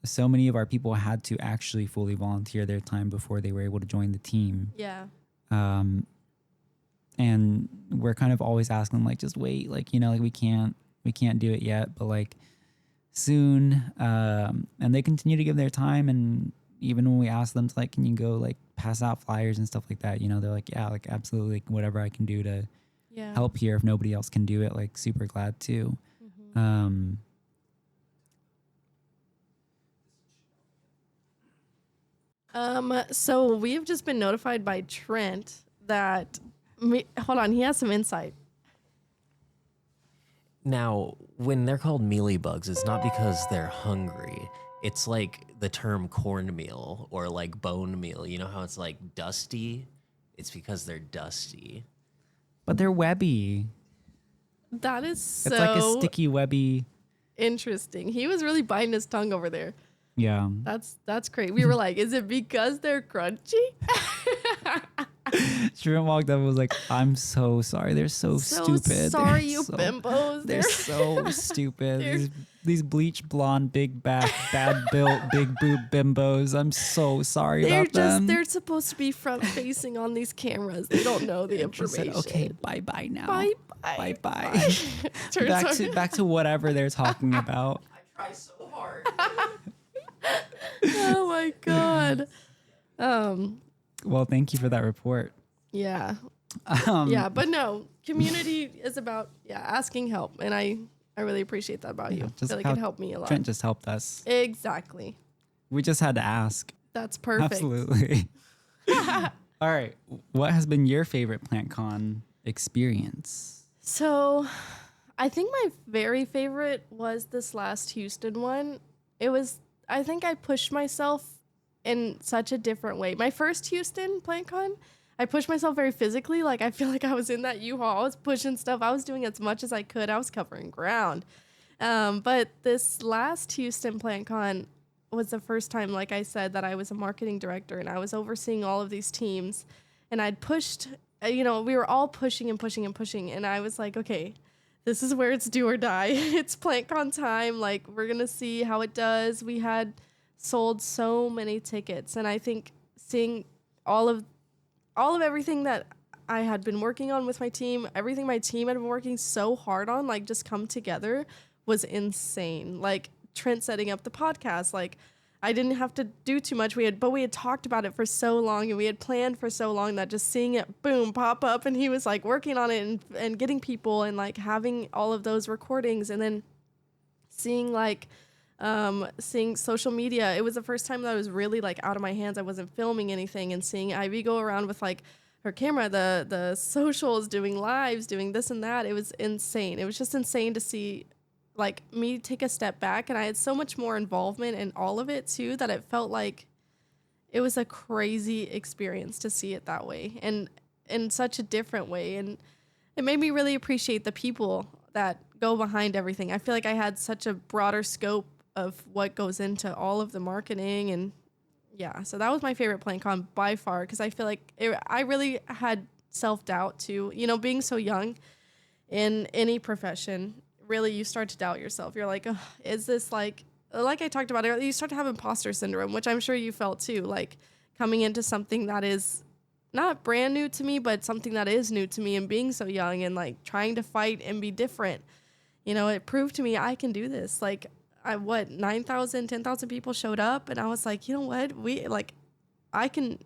so many of our people had to actually fully volunteer their time before they were able to join the team. Yeah. And we're kind of always asking them like, just wait, like, you know, like we can't do it yet, but like soon. And they continue to give their time. And even when we ask them to like, can you go like pass out flyers and stuff like that, you know, they're like, yeah, like absolutely, like, whatever I can do to help here. If nobody else can do it, like super glad to. So we've just been notified by Trent that hold on, he has some insight. Now, when they're called Mealybugs, it's not because they're hungry. It's like the term cornmeal or like bone meal. You know how it's like dusty? It's because they're dusty. But they're webby. That is so It's like a sticky webby. Interesting. He was really biting his tongue over there. Yeah. That's great. We were like, is it because they're crunchy? Shrimp walked up and was like, I'm so sorry. They're so stupid. Sorry, you bimbos. They're so stupid. These bleach blonde, big back, bad built, big boob bimbos. I'm so sorry about them. They're supposed to be front facing on these cameras. They don't know the information. Said, okay, bye now. Bye. Back to whatever they're talking about. I try so hard. Oh my God. Well, thank you for that report. Yeah. Yeah, but no, community is about asking help, and I really appreciate that about you. I feel like it helped me a lot. Trent just helped us. Exactly. We just had to ask. That's perfect. Absolutely. All right. What has been your favorite PlantCon experience? So, I think my very favorite was this last Houston one. I think I pushed myself in such a different way. My first Houston PlantCon, I pushed myself very physically. Like, I feel like I was in that U-Haul. I was pushing stuff. I was doing as much as I could. I was covering ground. But this last Houston PlantCon was the first time, like I said, that I was a marketing director and I was overseeing all of these teams. And I'd pushed, we were all pushing and pushing and pushing. And I was like, okay, this is where it's do or die. It's PlantCon time. Like, we're going to see how it does. We had sold so many tickets. And I think seeing all of everything that I had been working on with my team, everything my team had been working so hard on, like, just come together was insane. Like, Trent setting up the podcast, like, I didn't have to do too much. We had talked about it for so long, and we had planned for so long that just seeing it boom pop up, and he was like working on it and getting people and like having all of those recordings, and then seeing social media. It was the first time that I was really like out of my hands. I wasn't filming anything, and seeing Ivy go around with like her camera, the socials, doing lives, doing this and that. It was insane. It was just insane to see like me take a step back, and I had so much more involvement in all of it too, that it felt like it was a crazy experience to see it that way and in such a different way. And it made me really appreciate the people that go behind everything. I feel like I had such a broader scope of what goes into all of the marketing. And yeah, so that was my favorite PlantCon by far, because I feel like I really had self-doubt too, being so young in any profession. Really, you start to doubt yourself. You're like, is this like I talked about it, you start to have imposter syndrome, which I'm sure you felt too, like coming into something that is not brand new to me, but something that is new to me, and being so young and like trying to fight and be different. It proved to me I can do this. Like 9,000, 10,000 people showed up, and I was like, you know what? I can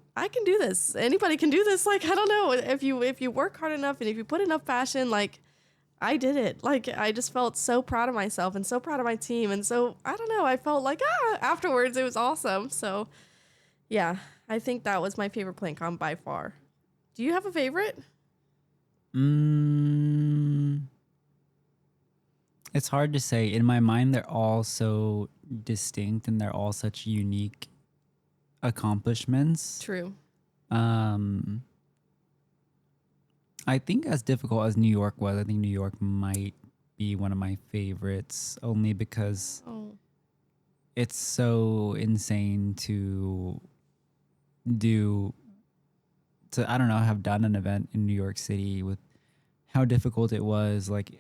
do this. Anybody can do this. Like, I don't know, if you work hard enough and if you put enough passion, like I did it. Like, I just felt so proud of myself and so proud of my team. And so, I don't know, I felt like, afterwards it was awesome. So, yeah, I think that was my favorite PlantCon by far. Do you have a favorite? It's hard to say. In my mind, they're all so distinct and they're all such unique accomplishments. True. I think as difficult as New York was, I think New York might be one of my favorites, only because it's so insane to I don't know, have done an event in New York City with how difficult it was. Like,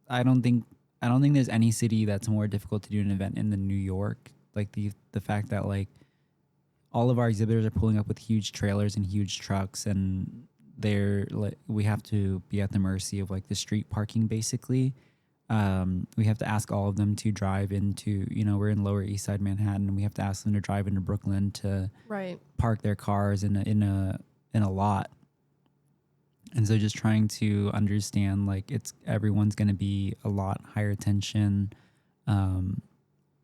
I don't think there's any city that's more difficult to do an event in than New York. Like the fact that like all of our exhibitors are pulling up with huge trailers and huge trucks, and they're like, we have to be at the mercy of like the street parking basically. We have to ask all of them to drive into, we're in Lower East Side Manhattan, and we have to ask them to drive into Brooklyn to park their cars in a lot. And so just trying to understand like everyone's going to be a lot higher attention,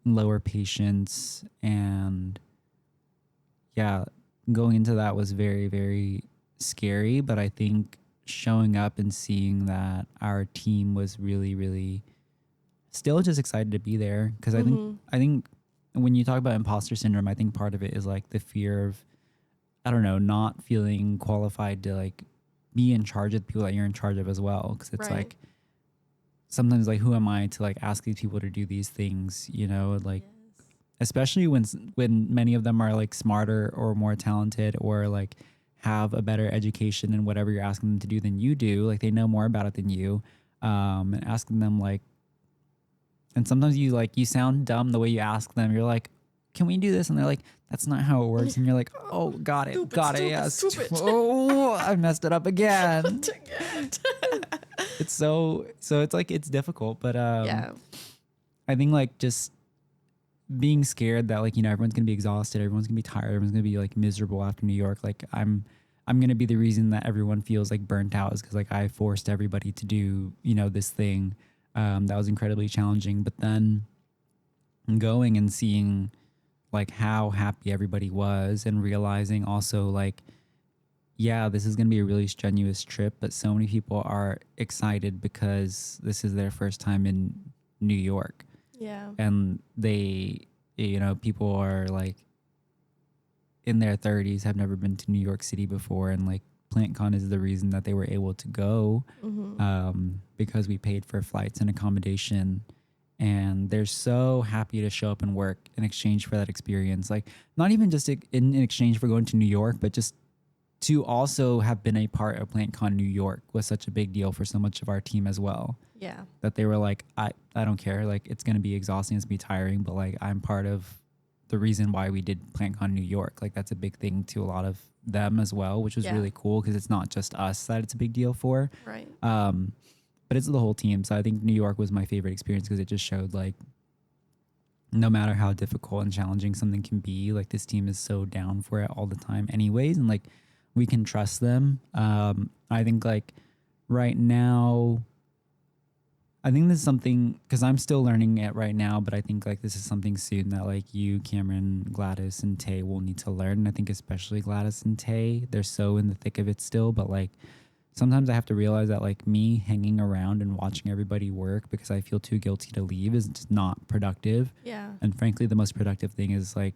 lower patience, and yeah, going into that was very, very scary. But I think showing up and seeing that our team was really, really still just excited to be there, because I think when you talk about imposter syndrome, I think part of it is like the fear of, I don't know, not feeling qualified to like be in charge of the people that you're in charge of as well. Because it's like sometimes like, who am I to like ask these people to do these things, like especially when many of them are like smarter or more talented or like have a better education in whatever you're asking them to do than you do. Like they know more about it than you, and asking them like, and sometimes you sound dumb the way you ask them. You're like, can we do this? And they're like, that's not how it works. And you're like, oh, got it. Yes. Oh, I messed it up again. It's so it's like, it's difficult, but I think like just being scared that like, everyone's going to be exhausted. Everyone's going to be tired. Everyone's going to be like miserable after New York. Like I'm going to be the reason that everyone feels like burnt out, is because like I forced everybody to do, this thing that was incredibly challenging. But then going and seeing like how happy everybody was, and realizing also like, yeah, this is going to be a really strenuous trip, but so many people are excited because this is their first time in New York. Yeah. And they, people are like in their 30s, have never been to New York City before. And like PlantCon is the reason that they were able to go, because we paid for flights and accommodation. And they're so happy to show up and work in exchange for that experience. Like not even just in exchange for going to New York, but just to also have been a part of PlantCon New York was such a big deal for so much of our team as well. Yeah. That they were like, I don't care. Like it's going to be exhausting. It's going to be tiring, but like I'm part of the reason why we did PlantCon New York. Like that's a big thing to a lot of them as well, which was really cool, because it's not just us that it's a big deal for. Right. But it's the whole team. So I think New York was my favorite experience, because it just showed like no matter how difficult and challenging something can be, like this team is so down for it all the time anyways, and like we can trust them. I think like right now, I think this is something, because I'm still learning it right now, but I think like this is something soon that like you, Cameron, Gladys, and Tay will need to learn. And I think especially Gladys and Tay, they're so in the thick of it still, but like sometimes I have to realize that like me hanging around and watching everybody work because I feel too guilty to leave is just not productive. Yeah. And frankly, the most productive thing is like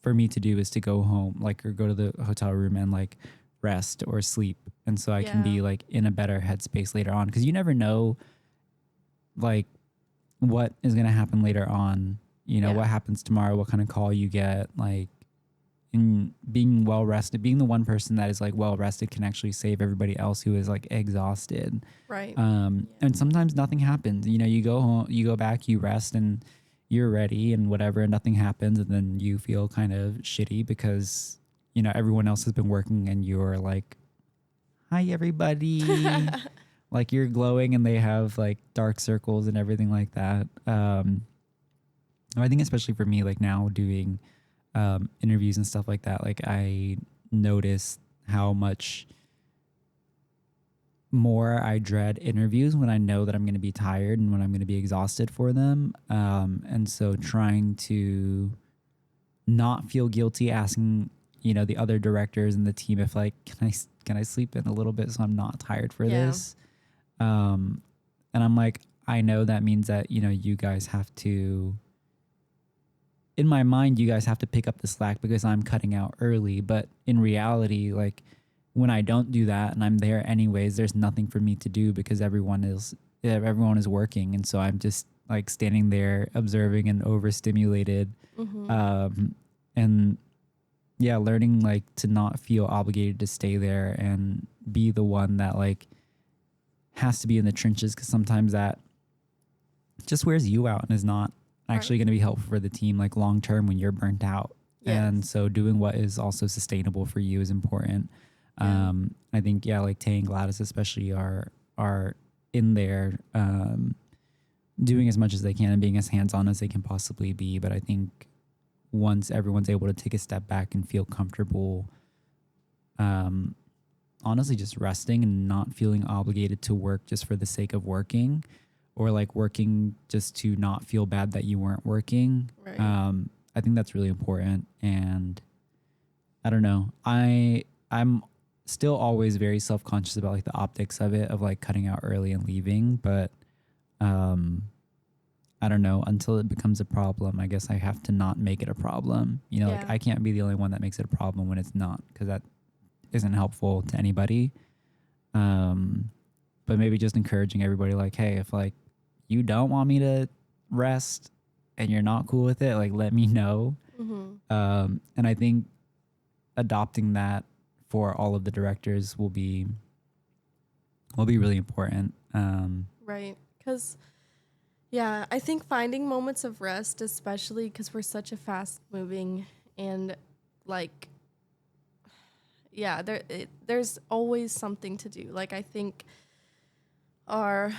for me to do is to go home, like, or go to the hotel room and like rest or sleep. And so I can be like in a better headspace later on, because you never know like what is going to happen later on, you know, what happens tomorrow, what kind of call you get, like, in being well rested, being the one person that is like well rested can actually save everybody else who is like exhausted. Right. And sometimes nothing happens, you know, you go home, you go back, you rest and you're ready and whatever, and nothing happens. And then you feel kind of shitty because, you know, everyone else has been working and you're like, hi, everybody. Like you're glowing and they have like dark circles and everything like that. I think especially for me, like now doing interviews and stuff like that, like I notice how much more I dread interviews when I know that I'm going to be tired and when I'm going to be exhausted for them. And so trying to not feel guilty asking, you know, the other directors and the team if like, can I sleep in a little bit so I'm not tired for this? And I'm like, I know that means that, you know, you guys have to, in my mind, you guys have to pick up the slack because I'm cutting out early. But in reality, like when I don't do that and I'm there anyways, there's nothing for me to do because everyone is working. And so I'm just like standing there observing and overstimulated. And yeah, learning like to not feel obligated to stay there and be the one that like has to be in the trenches, because sometimes that just wears you out and is not actually going to be helpful for the team like long term when you're burnt out. And so doing what is also sustainable for you is important. I think like Tay and Gladys especially are in there doing as much as they can and being as hands-on as they can possibly be. But I think once everyone's able to take a step back and feel comfortable honestly just resting and not feeling obligated to work just for the sake of working, or like working just to not feel bad that you weren't working. I think that's really important. And I don't know, I'm still always very self-conscious about like the optics of it, of like cutting out early and leaving, but I don't know, until it becomes a problem, I guess I have to not make it a problem, you know. Like I can't be the only one that makes it a problem when it's not, because that isn't helpful to anybody. But maybe just encouraging everybody like, hey, if like you don't want me to rest and you're not cool with it, like let me know. And I think adopting that for all of the directors will be really important. Right. Because I think finding moments of rest, especially because we're such a fast moving and like there's always something to do. Like I think our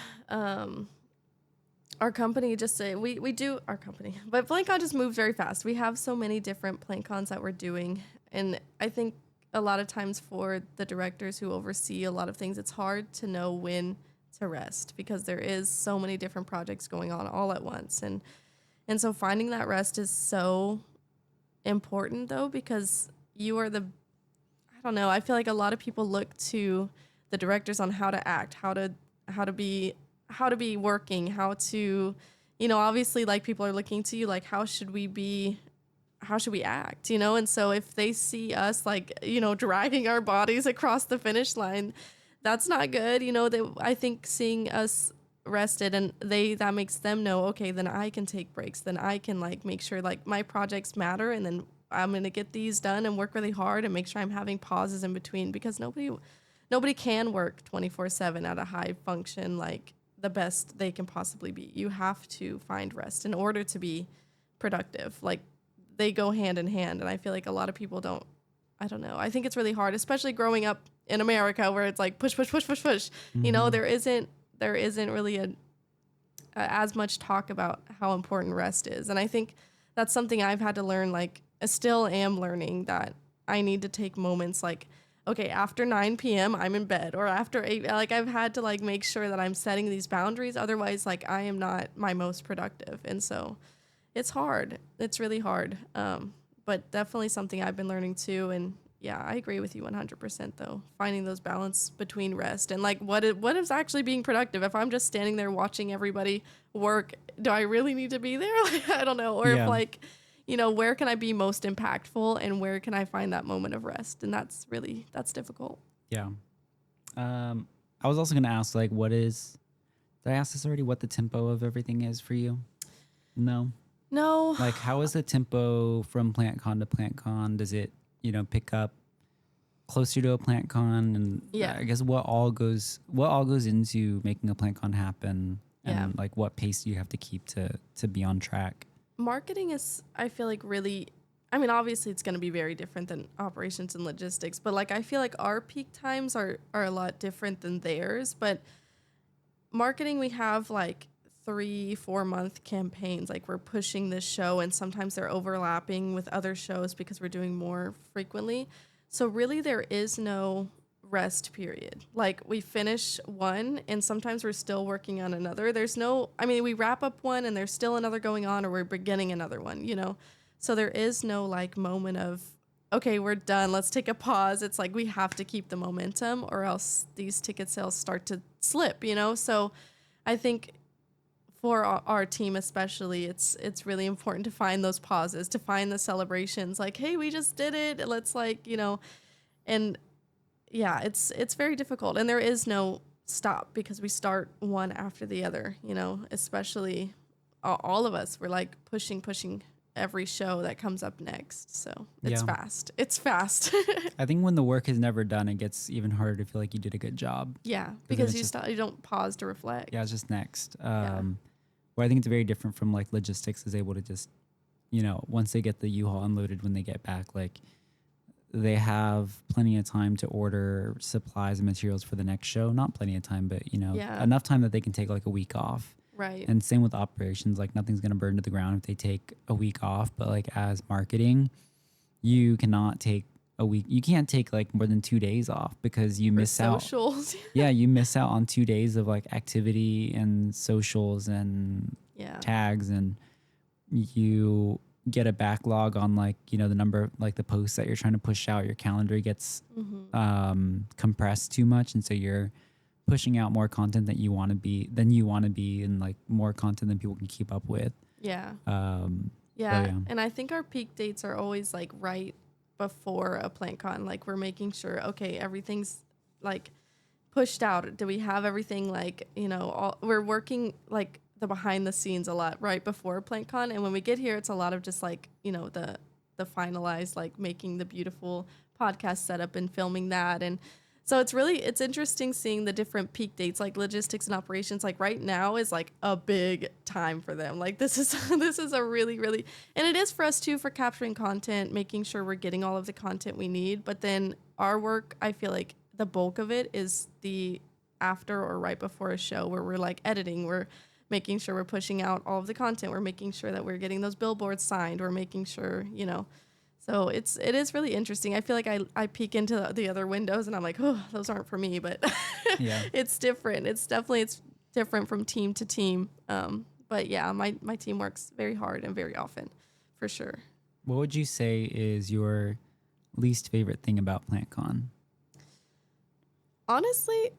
company just we do our company, but PlantCon just moves very fast. We have so many different PlantCons that we're doing, and I think a lot of times for the directors who oversee a lot of things, it's hard to know when to rest because there is so many different projects going on all at once, and so finding that rest is so important though, because you are I don't know, I feel like a lot of people look to the directors on how to act, how to be working, how to, you know, obviously like people are looking to you like how should we act, you know? And so if they see us like, you know, dragging our bodies across the finish line, that's not good, you know. I think seeing us rested and that makes them know, okay, then I can take breaks, then I can like make sure like my projects matter, and then I'm going to get these done and work really hard and make sure I'm having pauses in between, because nobody can work 24/7 at a high function, like the best they can possibly be. You have to find rest in order to be productive. Like they go hand in hand. And I feel like a lot of people don't, I don't know. I think it's really hard, especially growing up in America where it's like push, push, push, push, push. You know, there isn't really as much talk about how important rest is. And I think that's something I've had to learn, like I still am learning, that I need to take moments like, okay, after 9 p.m. I'm in bed, or after 8, like I've had to like make sure that I'm setting these boundaries. Otherwise, like I am not my most productive. And so it's hard. It's really hard. But definitely something I've been learning too. And yeah, I agree with you 100% though. Finding those balance between rest and like what is actually being productive. If I'm just standing there watching everybody work, do I really need to be there? Like, I don't know. Or if like, you know, where can I be most impactful and where can I find that moment of rest? And that's difficult. Yeah. I was also going to ask, like, did I ask this already? What the tempo of everything is for you? No. Like, how is the tempo from PlantCon to PlantCon? Does it, you know, pick up closer to a PlantCon? And I guess what all goes into making a PlantCon happen? And like, what pace do you have to keep to be on track? Marketing is, I feel like, really, I mean, obviously it's going to be very different than operations and logistics, but like I feel like our peak times are a lot different than theirs. But marketing, we have like 3-4 month campaigns. Like we're pushing this show and sometimes they're overlapping with other shows because we're doing more frequently. So really there is no rest period. Like we finish one and sometimes we're still working on another. We wrap up one and there's still another going on, or we're beginning another one, you know? So there is no like moment of, okay, we're done, let's take a pause. It's like we have to keep the momentum or else these ticket sales start to slip, you know? So I think for our team especially, it's really important to find those pauses, to find the celebrations, like, hey, we just did it. Let's like, you know, and yeah, it's very difficult. And there is no stop because we start one after the other, you know, especially all of us. We're like pushing every show that comes up next. So it's fast. It's fast. I think when the work is never done, it gets even harder to feel like you did a good job. Yeah, because you don't pause to reflect. Yeah, it's just next. Where I think it's very different from like logistics is able to just, you know, once they get the U-Haul unloaded, when they get back, like they have plenty of time to order supplies and materials for the next show. Not plenty of time, but, you know, enough time that they can take like a week off. Right. And same with operations, like nothing's going to burn to the ground if they take a week off. But like as marketing, you cannot take a week. You can't take like more than 2 days off because you miss out. Socials. Yeah, you miss out on 2 days of like activity and socials and tags, and you get a backlog on like, you know, the number of like the posts that you're trying to push out. Your calendar gets compressed too much, and so you're pushing out more content than you want to be, and like more content than people can keep up with. Yeah. Yeah. And I think our peak dates are always like right before a PlantCon. Like we're making sure, okay, everything's like pushed out. Do we have everything like, you know, we're working like the behind the scenes a lot right before PlantCon. And when we get here, it's a lot of just like, you know, the finalized, like making the beautiful podcast setup and filming that. And so it's interesting seeing the different peak dates, like logistics and operations. Like right now is like a big time for them. Like this is a really, really, and it is for us too, for capturing content, making sure we're getting all of the content we need. But then our work, I feel like the bulk of it is the after or right before a show, where we're like editing, we're making sure we're pushing out all of the content, we're making sure that we're getting those billboards signed, we're making sure, you know. So it is really interesting. I feel like I peek into the other windows and I'm like, oh, those aren't for me, but it's different. It's different from team to team. But yeah, my team works very hard and very often, for sure. What would you say is your least favorite thing about PlantCon? Honestly,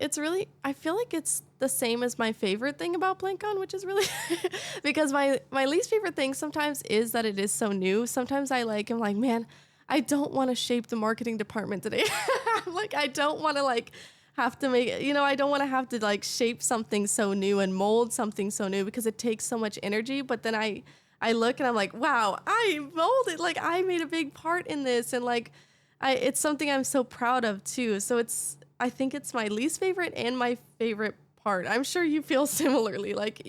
I feel like it's the same as my favorite thing about PlantCon, which is really because my least favorite thing sometimes is that it is so new. Sometimes I'm like, man, I don't want to shape the marketing department today. I'm like, I don't want to like have to make, you know, I don't want to have to like shape something so new and mold something so new because it takes so much energy. But then I look and I'm like, wow, I molded, like I made a big part in this. And like, it's something I'm so proud of too. So I think it's my least favorite and my favorite part. I'm sure you feel similarly. Like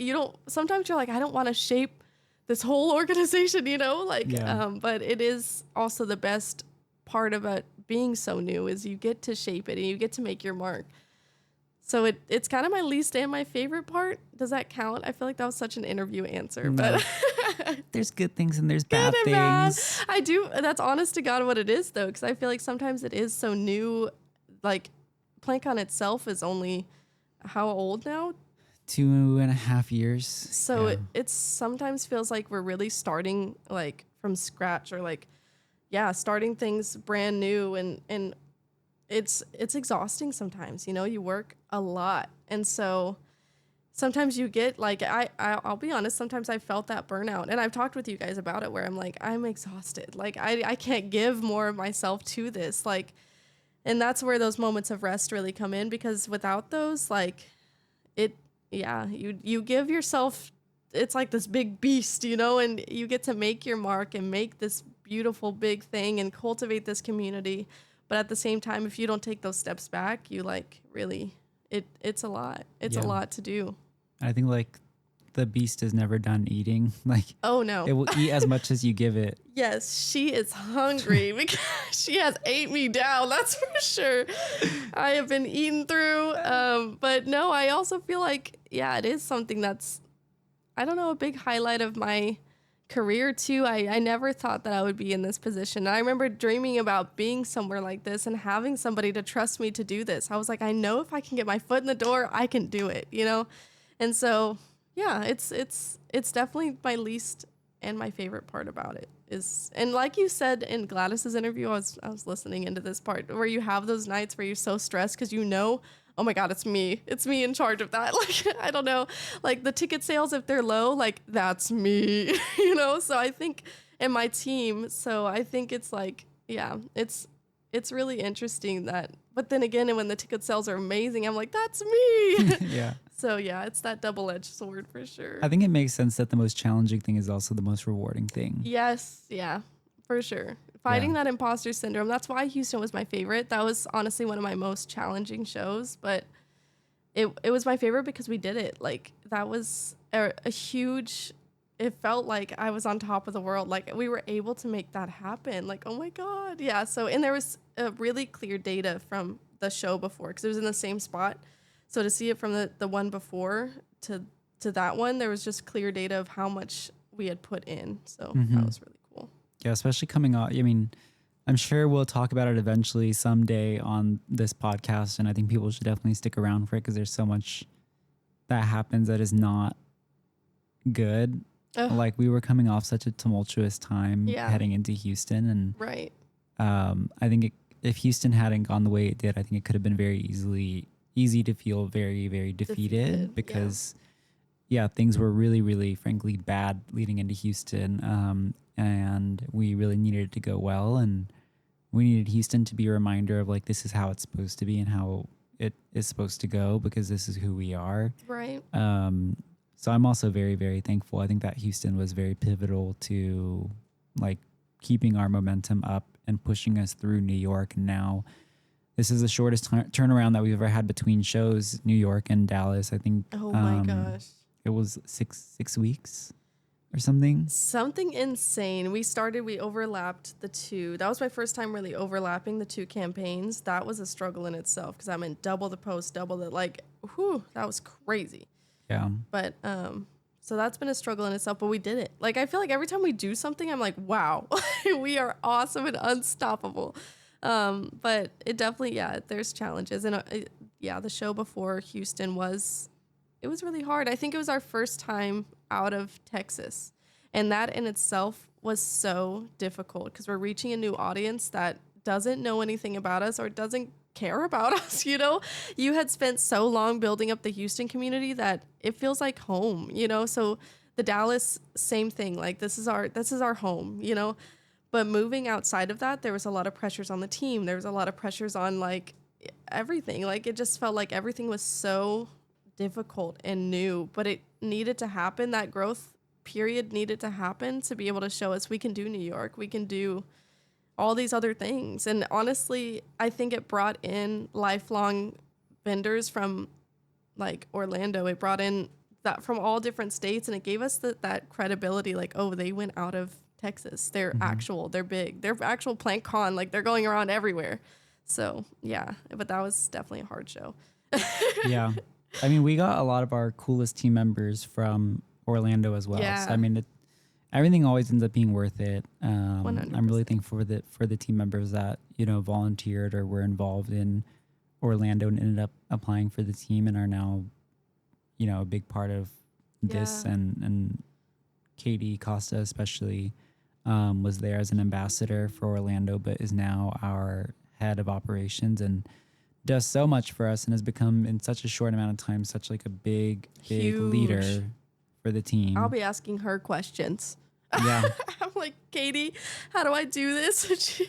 sometimes you're like, I don't want to shape this whole organization, you know, like, but it is also the best part about being so new is you get to shape it and you get to make your mark. So it's kind of my least and my favorite part. Does that count? I feel like that was such an interview answer, No. but There's good things and there's bad good and bad. things. I do. That's honest to God what it is, though, because I feel like sometimes it is so new. Like, PlantCon itself is only how old now? 2.5 years. So Yeah. it's sometimes feels like we're really starting like from scratch or like, yeah, starting things brand new and it's exhausting sometimes, you know, you work a lot. And so sometimes you get like, I'll be honest, sometimes I felt that burnout and I've talked with you guys about it where I'm like, I'm exhausted. Like I can't give more of myself to this. Like, and that's where those moments of rest really come in because without those, like you give yourself, it's like this big beast, you know, and you get to make your mark and make this beautiful big thing and cultivate this community. But at the same time, if you don't take those steps back, you like really, it's a lot. It's a lot to do. I think like the beast is never done eating. Like, Oh no. it will eat as much as you give it. Yes, she is hungry because she has ate me down. That's for sure. I have been eaten through. But no, I also feel like, yeah, it is something that's, I don't know, a big highlight of my career too. I never thought that I would be in this position. I remember dreaming about being somewhere like this and having somebody to trust me to do this. I was like, I know if I can get my foot in the door, I can do it, you know? And so, yeah, it's definitely my least and my favorite part about it is, and like you said in Gladys's interview, I was listening into this part where you have those nights where you're so stressed because you know, oh my God, it's me in charge of that. Like, I don't know, like the ticket sales, if they're low, like that's me, you know? So I think, and my team, so I think it's like, yeah, it's really interesting that, but then again, and when the ticket sales are amazing, I'm like, that's me. Yeah. So yeah, it's that double-edged sword for sure. I think it makes sense that the most challenging thing is also the most rewarding thing. Yes, yeah, for sure. Fighting that imposter syndrome. That's why Houston was my favorite. That was honestly one of my most challenging shows, but it was my favorite because we did it. Like that was a huge, it felt like I was on top of the world. Like we were able to make that happen. Like, oh my God. Yeah. So, and there was a really clear data from the show before because it was in the same spot. So to see it from the one before to that one, there was just clear data of how much we had put in. So that was really cool. Yeah, especially coming out. I mean, I'm sure we'll talk about it eventually someday on this podcast, and I think people should definitely stick around for it because there's so much that happens that is not good. Ugh. Like we were coming off such a tumultuous time heading into Houston, and Right. I think if Houston hadn't gone the way it did, I think it could have been very easy to feel very, very defeated because things were really, really, frankly, bad leading into Houston. And we really needed it to go well. And we needed Houston to be a reminder of like, this is how it's supposed to be and how it is supposed to go because this is who we are. Right. So I'm also very, very thankful. I think that Houston was very pivotal to like keeping our momentum up and pushing us through New York. And now this is the shortest turnaround that we've ever had between shows, New York and Dallas. I think Oh my gosh. it was six weeks or something. Something insane. We overlapped the two. That was my first time really overlapping the two campaigns. That was a struggle in itself because I'm in double the post, double the like, whew, that was crazy. Yeah. But so that's been a struggle in itself, but we did it. Like I feel like every time we do something, I'm like, wow, we are awesome and unstoppable. But it definitely, there's challenges. And the show before Houston it was really hard. I think it was our first time out of Texas. And that in itself was so difficult because we're reaching a new audience that doesn't know anything about us or doesn't care about us, you know? You had spent so long building up the Houston community that it feels like home, you know? So the Dallas, same thing. Like this is our home, you know? But moving outside of that, there was a lot of pressures on the team. There was a lot of pressures on like everything. Like it just felt like everything was so difficult and new, but it needed to happen. That growth period needed to happen to be able to show us we can do New York. We can do all these other things. And honestly, I think it brought in lifelong vendors from like Orlando. It brought in that from all different states and it gave us that credibility. Like, oh, they went out of Texas. They're they're big. They're actual PlantCon. Like they're going around everywhere. So yeah, but that was definitely a hard show. Yeah. I mean, we got a lot of our coolest team members from Orlando as well. Yeah. So, I mean, everything always ends up being worth it. 100%. I'm really thankful for the team members that, volunteered or were involved in Orlando and ended up applying for the team and are now, a big part of this. Yeah. And Katie Costa especially was there as an ambassador for Orlando, but is now our head of operations and does so much for us and has become in such a short amount of time such like a big Huge. leader for the team. I'll be asking her questions. Yeah. I'm like, Katie, how do I do this?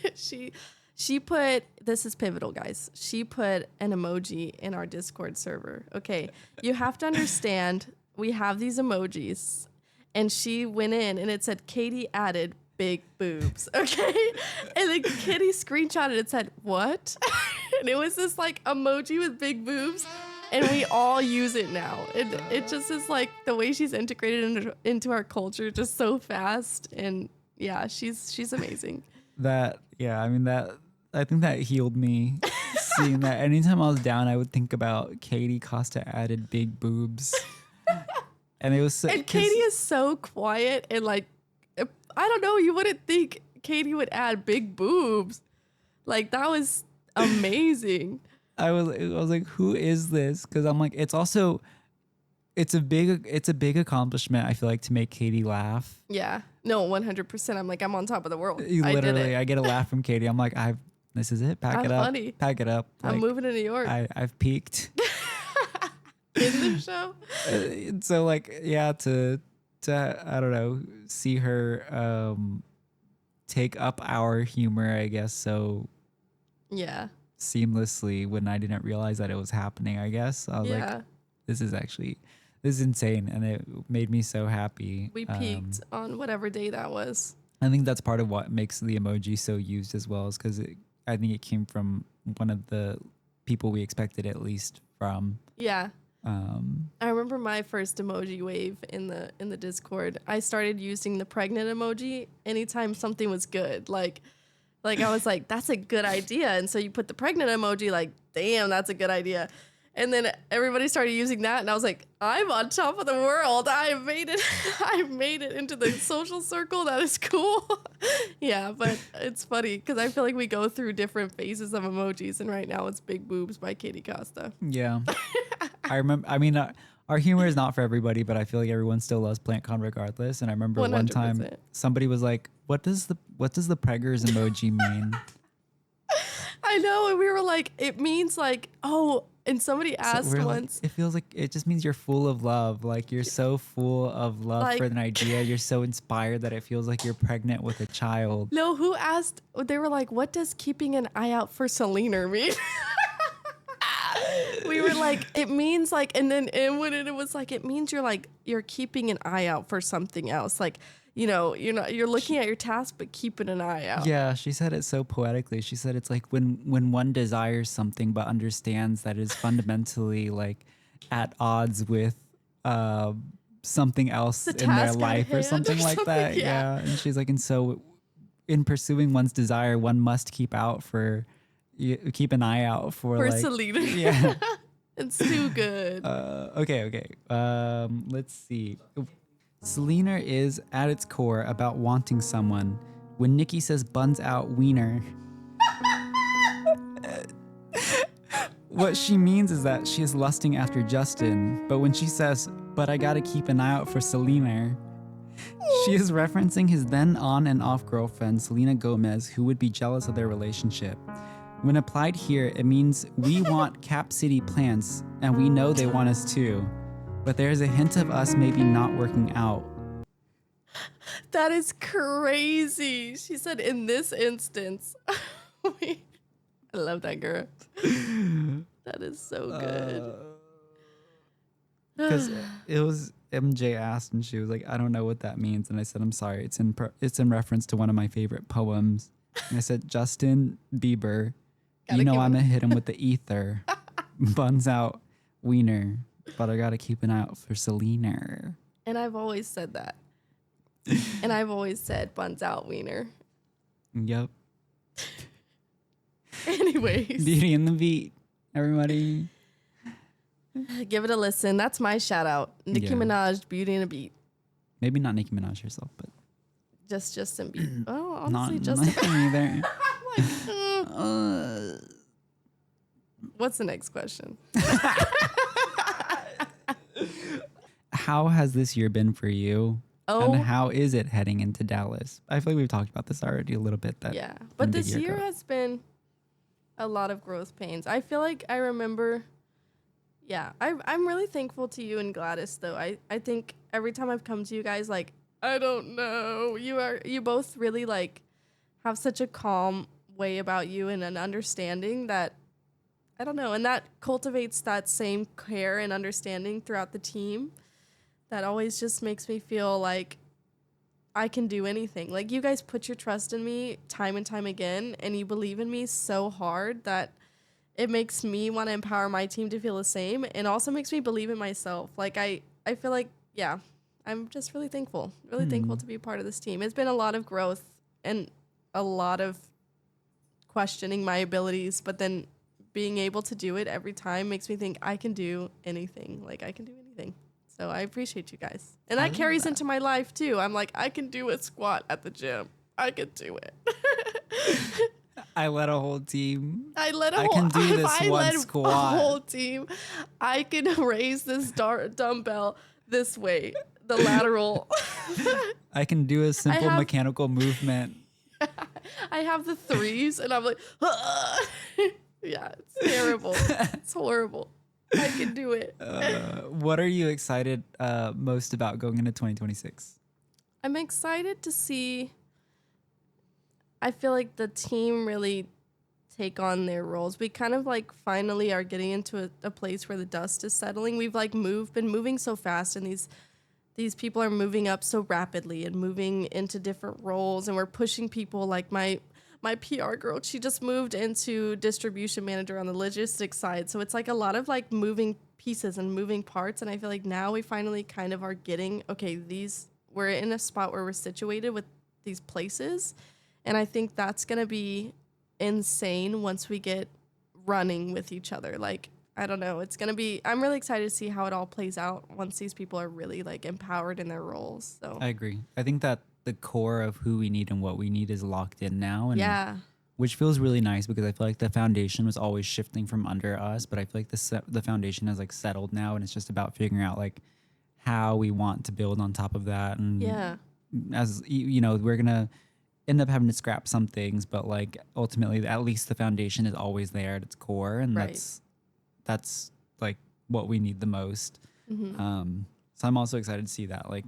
She put, this is pivotal, guys. She put an emoji in our Discord server. Okay, you have to understand, we have these emojis, and she went in and it said, Katie added big boobs. Okay, and then Katie screenshotted it, said, what? And it was this like emoji with big boobs. And we all use it now. It just is like the way she's integrated into our culture just so fast. And yeah, she's amazing. I think that healed me seeing that. Anytime I was down, I would think about Katie Costa added big boobs. And it was so, and Katie is so quiet and like, I don't know, you wouldn't think Katie would add big boobs. Like that was amazing. I was like, who is this? Because I'm like, it's a big accomplishment. I feel like to make Katie laugh. Yeah, no, 100%. I'm like, I'm on top of the world. Literally, I get a laugh from Katie. I'm like, this is it. Pack it up. Funny. Pack it up. I'm Like, moving to New York. I've peaked. In the show. So like, yeah, to I don't know, see her take up our humor, I guess, so Yeah. seamlessly when I didn't realize that it was happening, I guess. I was Yeah. like, this is insane. And it made me so happy. We peaked on whatever day that was. I think that's part of what makes the emoji so used as well, is because I think it came from one of the people we expected at least from. Yeah. I remember my first emoji wave in the Discord. I started using the pregnant emoji anytime something was good. Like I was like, that's a good idea. And so you put the pregnant emoji, like, damn, that's a good idea. And then everybody started using that, and I was like, I'm on top of the world. I made it. I made it into the social circle. That is cool. Yeah, but it's funny because I feel like we go through different phases of emojis, and right now it's big boobs by Katie Costa. Yeah. I remember, our humor is not for everybody, but I feel like everyone still loves PlantCon regardless. And I remember 100%. one time somebody was like, what does the preggers emoji mean? I know, and we were like, it means like, oh, and somebody asked once. Like, it feels like it just means you're full of love. Like you're so full of love Like, for an idea. You're so inspired that it feels like you're pregnant with a child. No, who asked? They were like, what does keeping an eye out for Selena mean? We were like, it means like, and when it was like, it means you're keeping an eye out for something else. Like, you're looking at your task, but keeping an eye out. Yeah, she said it so poetically. She said it's like when one desires something but understands that it is fundamentally like at odds with something else in their life or something like that. Yeah. And she's like, and so in pursuing one's desire, one must keep an eye out for like, Selena. Yeah. It's too good. Okay. Let's see. Selena is, at its core, about wanting someone. When Nikki says buns out wiener, what she means is that she is lusting after Justin. But when she says, but I gotta keep an eye out for Selena, she is referencing his then on and off girlfriend, Selena Gomez, who would be jealous of their relationship. When applied here, it means we want Cap City plants, and we know they want us too. But there's a hint of us maybe not working out. That is crazy. She said in this instance. I love that girl. That is so good. Because it was MJ asked and she was like, I don't know what that means. And I said, I'm sorry. It's in reference to one of my favorite poems. And I said, Justin Bieber, I'm going to hit him with the ether. Buns out wiener. But I gotta keep an eye out for Selena. And I've always said that. And I've always said buns out wiener. Yep. Anyways. Beauty and the Beat, everybody. Give it a listen. That's my shout out. Nicki Yeah. Minaj, Beauty and a Beat. Maybe not Nicki Minaj herself, but Just Justin Bieber. Oh, not honestly, Justin. either. What's the next question? How has this year been for you? Oh. And how is it heading into Dallas? I feel like we've talked about this already a little bit. Yeah, from but a big this year ago. has been a lot of growth pains. I feel like I remember. Yeah, I'm really thankful to you and Gladys though. I think every time I've come to you guys, like, I don't know, you both really like have such a calm way about you and an understanding that I don't know, and that cultivates that same care and understanding throughout the team. That always just makes me feel like I can do anything. Like, you guys put your trust in me time and time again, and you believe in me so hard that it makes me want to empower my team to feel the same, and also makes me believe in myself. Like, I feel like, yeah, I'm just really thankful to be a part of this team. It's been a lot of growth and a lot of questioning my abilities, but then being able to do it every time makes me think I can do anything. Like, I can do anything. So I appreciate you guys. And that carries into my life too. I'm like, I can do a squat at the gym. I can do it. I led a whole team. I can do this if I one led squat. a whole team. I can raise this dumbbell this way, the lateral. I can do a simple have- mechanical movement. I have the threes, and I'm like, yeah, it's terrible. It's horrible. I can do it. What are you excited most about going into 2026? I'm excited to see. I feel like the team really take on their roles. We kind of like finally are getting into a place where the dust is settling. We've like been moving so fast, and these people are moving up so rapidly and moving into different roles, and we're pushing people. Like my PR girl, she just moved into distribution manager on the logistics side. So it's like a lot of like moving pieces and moving parts. And I feel like now we finally kind of are getting, okay, we're in a spot where we're situated with these places. And I think that's going to be insane once we get running with each other. Like, I don't know. I'm really excited to see how it all plays out once these people are really like empowered in their roles. So I agree. I think that the core of who we need and what we need is locked in now. And yeah. Which feels really nice because I feel like the foundation was always shifting from under us, but I feel like the foundation has like settled now, and it's just about figuring out like how we want to build on top of that. And Yeah. as you know, we're going to end up having to scrap some things, but like ultimately at least the foundation is always there at its core, and Right. that's like what we need the most. Mm-hmm. So I'm also excited to see that like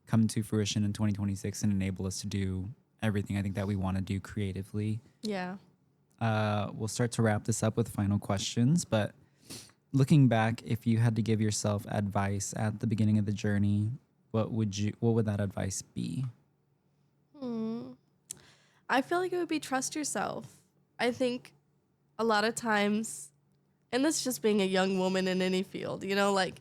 come to fruition in 2026 and enable us to do everything I think that we want to do creatively. Yeah. We'll start to wrap this up with final questions, but looking back, if you had to give yourself advice at the beginning of the journey, what would that advice be? I feel like it would be trust yourself. I think a lot of times, and this is just being a young woman in any field, you know, like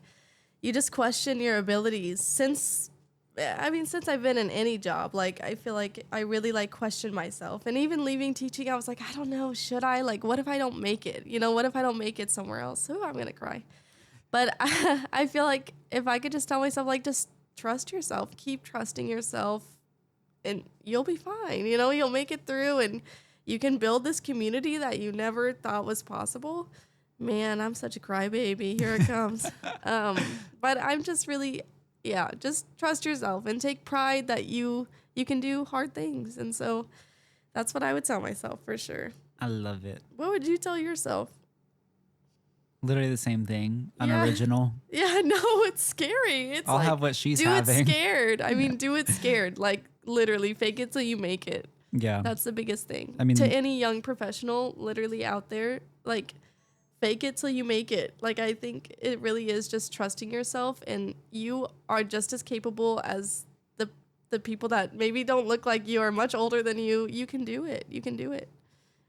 you just question your abilities. Since I've been in any job, like I feel like I really like question myself. And even leaving teaching, I was like, I don't know, should I? Like, what if I don't make it? You know, what if I don't make it somewhere else? Oh, I'm going to cry. But I feel like if I could just tell myself, like, just trust yourself, keep trusting yourself, and you'll be fine. You know, you'll make it through, and you can build this community that you never thought was possible. Man, I'm such a crybaby. Here it comes. But I'm just really, just trust yourself and take pride that you can do hard things. And so that's what I would tell myself for sure. I love it. What would you tell yourself? Literally the same thing. Yeah. Unoriginal. Yeah, no, it's scary. It's I'll like, have what she's do having. it scared. I mean, do it scared. Like, literally, fake it till you make it. Yeah. That's the biggest thing. I mean, to any young professional literally out there, like, fake it till you make it. Like, I think it really is just trusting yourself, and you are just as capable as the people that maybe don't look like you are much older than you. You can do it. You can do it.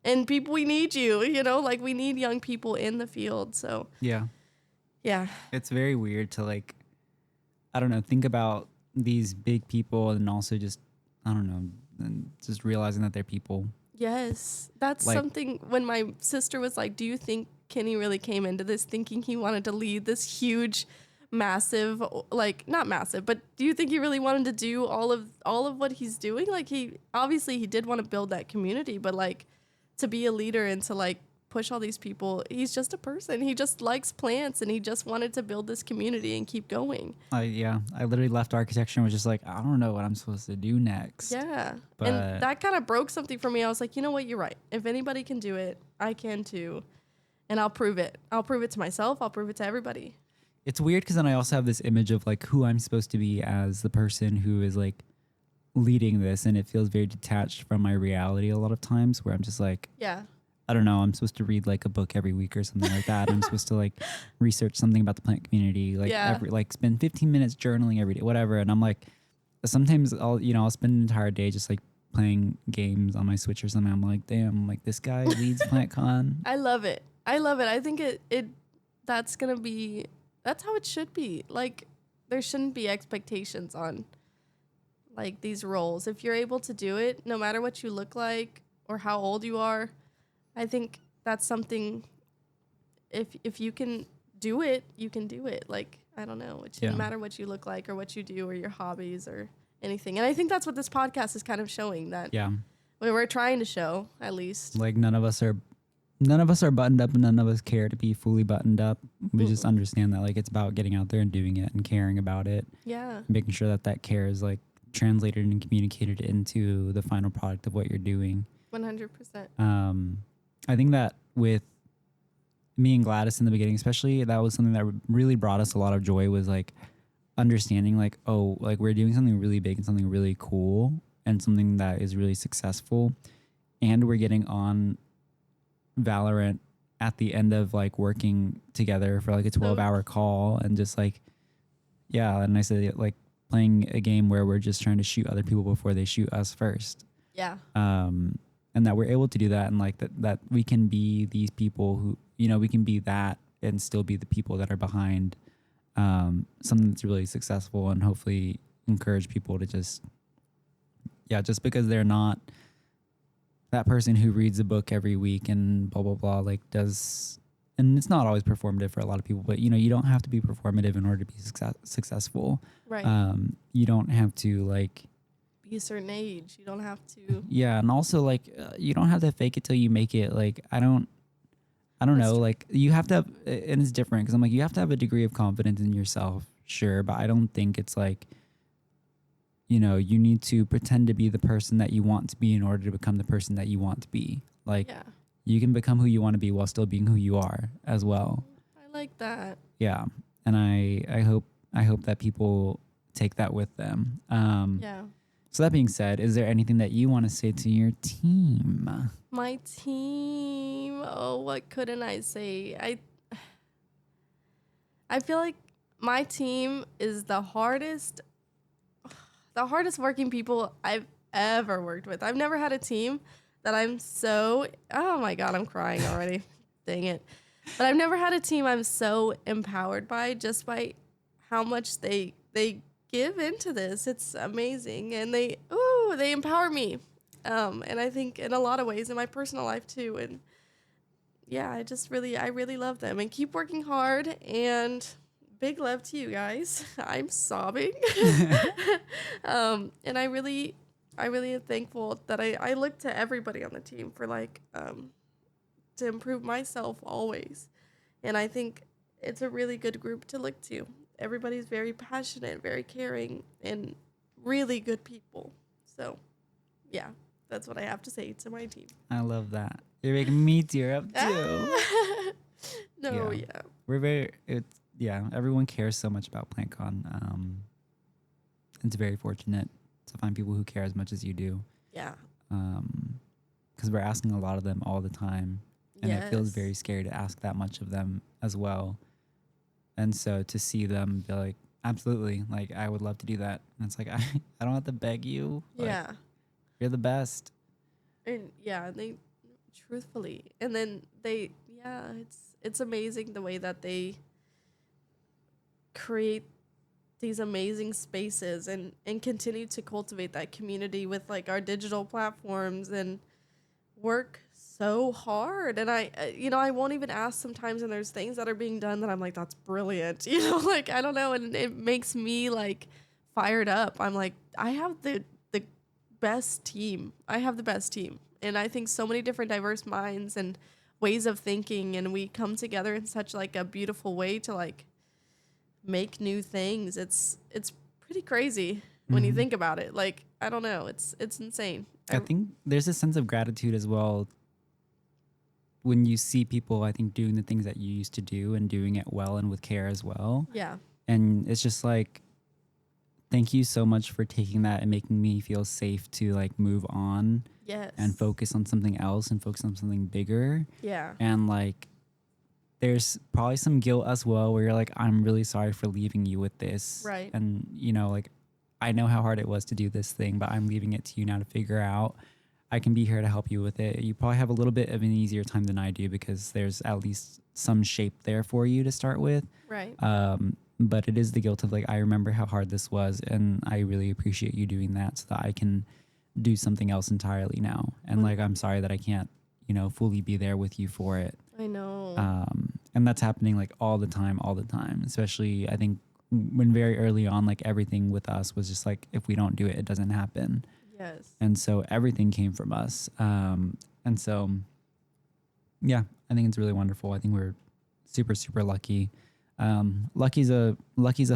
And people, we need you, you know, like we need young people in the field. So Yeah. yeah. It's very weird to like, I don't know, think about these big people and also just, I don't know, and just realizing that they're people. Yes. That's Like- something when my sister was like, do you think Kenny really came into this thinking he wanted to lead this huge, massive, like not massive, but do you think he really wanted to do all of what he's doing? Like he did want to build that community, but like to be a leader and to like push all these people, he's just a person. He just likes plants and he just wanted to build this community and keep going. I literally left architecture and was just like, I don't know what I'm supposed to do next. Yeah. But and that kind of broke something for me. I was like, you know what? You're right. If anybody can do it, I can too. And I'll prove it. I'll prove it to myself. I'll prove it to everybody. it's weird because then I also have this image of like who I'm supposed to be as the person who is like leading this, and it feels very detached from my reality a lot of times, where I'm just like, Yeah. I don't know, I'm supposed to read like a book every week or something like that. I'm supposed to like research something about the plant community, like like spend 15 minutes journaling every day, whatever. And I'm like, sometimes I'll spend an entire day just like playing games on my Switch or something. I'm like, damn, like this guy leads PlantCon. I love it. I think that's how it should be. Like there shouldn't be expectations on like these roles. If you're able to do it, no matter what you look like or how old you are, I think that's something, if you can do it, you can do it. Like, I don't know. It shouldn't matter what you look like or what you do or your hobbies or anything. And I think that's what this podcast is kind of showing, that we're trying to show, at least. Like none of us are buttoned up and none of us care to be fully buttoned up. We just understand that like it's about getting out there and doing it and caring about it. Yeah. Making sure that care is like translated and communicated into the final product of what you're doing. 100%. I think that with me and Gladys in the beginning, especially, that was something that really brought us a lot of joy, was like understanding like, oh, like we're doing something really big and something really cool and something that is really successful. And we're getting on Valorant at the end of like working together for like a 12-hour call and just like, and I said like playing a game where we're just trying to shoot other people before they shoot us first. Yeah. And that we're able to do that, and like that we can be these people who, we can be that and still be the people that are behind something that's really successful, and hopefully encourage people to just because they're not that person who reads a book every week and blah, blah, blah, like does, and it's not always performative for a lot of people, but you don't have to be performative in order to be successful. Right. You don't have to like be a certain age. You don't have to. Yeah. And also like, you don't have to fake it till you make it. Like, I don't know. True. Like you have to have, and it's different because I'm like, you have to have a degree of confidence in yourself. Sure. But I don't think it's like, you need to pretend to be the person that you want to be in order to become the person that you want to be. Like you can become who you want to be while still being who you are as well. I like that. Yeah. And I hope that people take that with them. So that being said, is there anything that you want to say to your team? My team. Oh, what couldn't I say? I feel like my team is the hardest working people I've ever worked with. I've never had a team that oh my God, I'm crying already. Dang it. But I've never had a team I'm so empowered by, just by how much they give into this. It's amazing. And they empower me. And I think in a lot of ways in my personal life too. And yeah, I really love them, and keep working hard, and big love to you guys. I'm sobbing. And I really am thankful that I look to everybody on the team for like, to improve myself always. And I think it's a really good group to look to. Everybody's very passionate, very caring, and really good people. So, yeah, that's what I have to say to my team. I love that. You're making me tear up too. Everyone cares so much about PlantCon. It's very fortunate to find people who care as much as you do. Yeah. Because we're asking a lot of them all the time, and it feels very scary to ask that much of them as well. And so to see them be like, absolutely, like I would love to do that. And it's like, I don't have to beg you. Like, you're the best. And they truthfully, and then it's amazing the way that they create these amazing spaces and continue to cultivate that community with like our digital platforms, and work so hard. And I won't even ask sometimes, and there's things that are being done that I'm like, that's brilliant. Like, I don't know. And it makes me like fired up. I'm like, I have the best team. I have the best team. And I think so many different diverse minds and ways of thinking, and we come together in such like a beautiful way to like make new things. It's pretty crazy when you think about it. Like, I don't know. It's insane. I think there's a sense of gratitude as well when you see people, I think, doing the things that you used to do and doing it well and with care as well. Yeah. And it's just like, thank you so much for taking that and making me feel safe to like move on. Yes. And focus on something else and focus on something bigger. Yeah. And like, there's probably some guilt as well where you're like, I'm really sorry for leaving you with this. Right. And, like, I know how hard it was to do this thing, but I'm leaving it to you now to figure out. I can be here to help you with it. You probably have a little bit of an easier time than I do because there's at least some shape there for you to start with. Right. But it is the guilt of like, I remember how hard this was, and I really appreciate you doing that so that I can do something else entirely now. And like, I'm sorry that I can't, fully be there with you for it. I know. And that's happening like all the time, especially I think when very early on, like everything with us was just like, if we don't do it, it doesn't happen. Yes. And so everything came from us. And so, yeah, I think it's really wonderful. I think we're super, super lucky. Lucky's a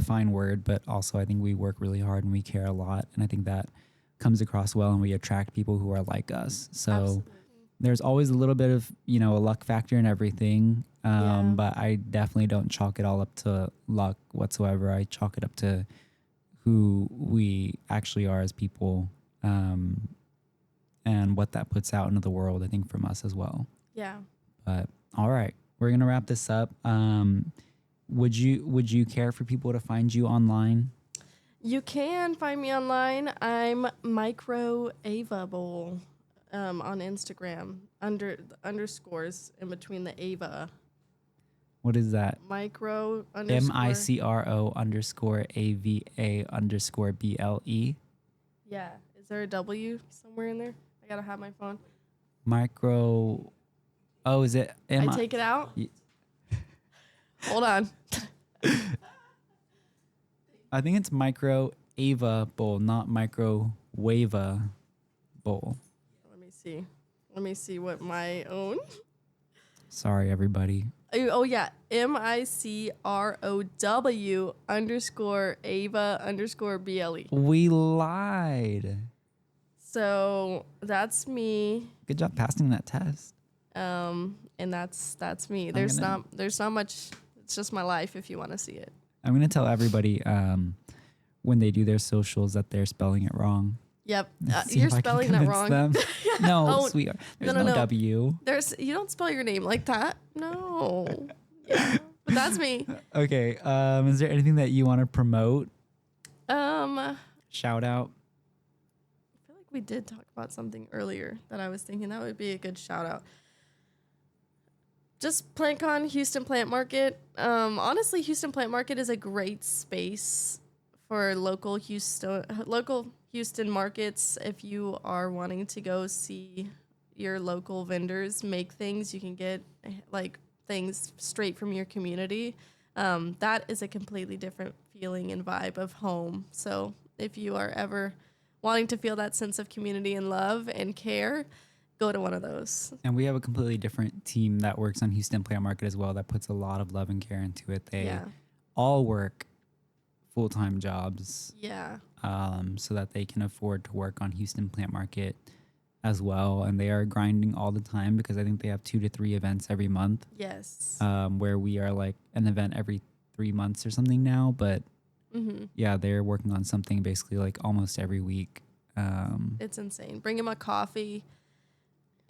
fine word, but also I think we work really hard and we care a lot. And I think that comes across well, and we attract people who are like us. So Absolutely. There's always a little bit of, a luck factor in everything. But I definitely don't chalk it all up to luck whatsoever. I chalk it up to who we actually are as people, and what that puts out into the world, I think, from us as well. Yeah. But all right, we're going to wrap this up. Would you care for people to find you online? You can find me online. I'm microavable on Instagram, underscores in between the Ava. What is that? Micro MICRO_AVA_BLE. Yeah. Is there a W somewhere in there? I gotta have my phone. Micro. Oh, is it? I take it out? Hold on. I think it's microavable, not microwavable. Let me see what my own. Sorry, everybody. Oh yeah, MICROW_AVA_BLE. We lied. So that's me. Good job passing that test. And that's me. There's not much. It's just my life if you want to see it. I'm gonna tell everybody when they do their socials that they're spelling it wrong. Yep, See you're if I can spelling that convince wrong. them. No, Oh, sweetheart. There's no. no W. You don't spell your name like that. No. Yeah, but that's me. Okay. Is there anything that you want to promote? I Shout out. feel like we did talk about something earlier that I was thinking that would be a good shout out. Just PlantCon, Houston Plant Market. Honestly, Houston Plant Market is a great space for local Houston markets. If you are wanting to go see your local vendors make things, you can get like things straight from your community. That is a completely different feeling and vibe of home. So if you are ever wanting to feel that sense of community and love and care, go to one of those. And we have a completely different team that works on Houston Plant Market as well that puts a lot of love and care into it. They all work full-time jobs. Yeah. So that they can afford to work on Houston Plant Market as well. And they are grinding all the time because I think they have 2 to 3 events every month. Yes. Where we are like an event every 3 months or something now. But yeah, they're working on something basically like almost every week. It's insane. Bring him a coffee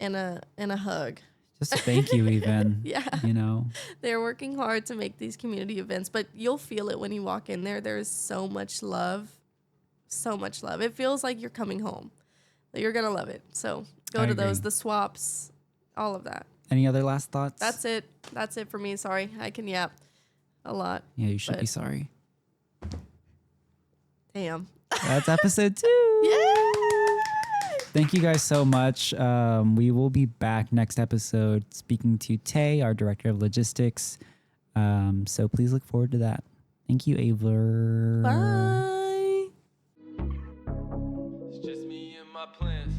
and a hug. Just a thank you even. Yeah. They're working hard to make these community events, but you'll feel it when you walk in there. There is so much love. So much love. It feels like you're coming home. You're going to love it. So go to those, the swaps, all of that. Any other last thoughts? That's it. That's it for me. Sorry. I can yap a lot. Yeah, you should be sorry. Damn. That's episode 2. Yay! Thank you guys so much. We will be back next episode speaking to Tay, our director of logistics. So please look forward to that. Thank you, Ava. Bye. It's just me and my plants.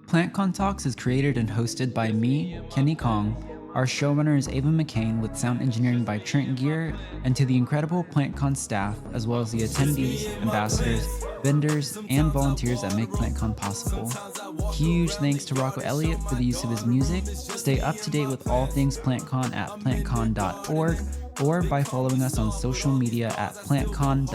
PlantCon Talks is created and hosted by me, Kenny Kong. Our showrunner is Ava McCain with sound engineering by Trent Gear, and to the incredible PlantCon staff, as well as the attendees, ambassadors, vendors, and volunteers that make PlantCon possible. Huge thanks to Rocco Elliot for the use of his music. Stay up to date with all things PlantCon at plantcon.org or by following us on social media at plantcon.intl.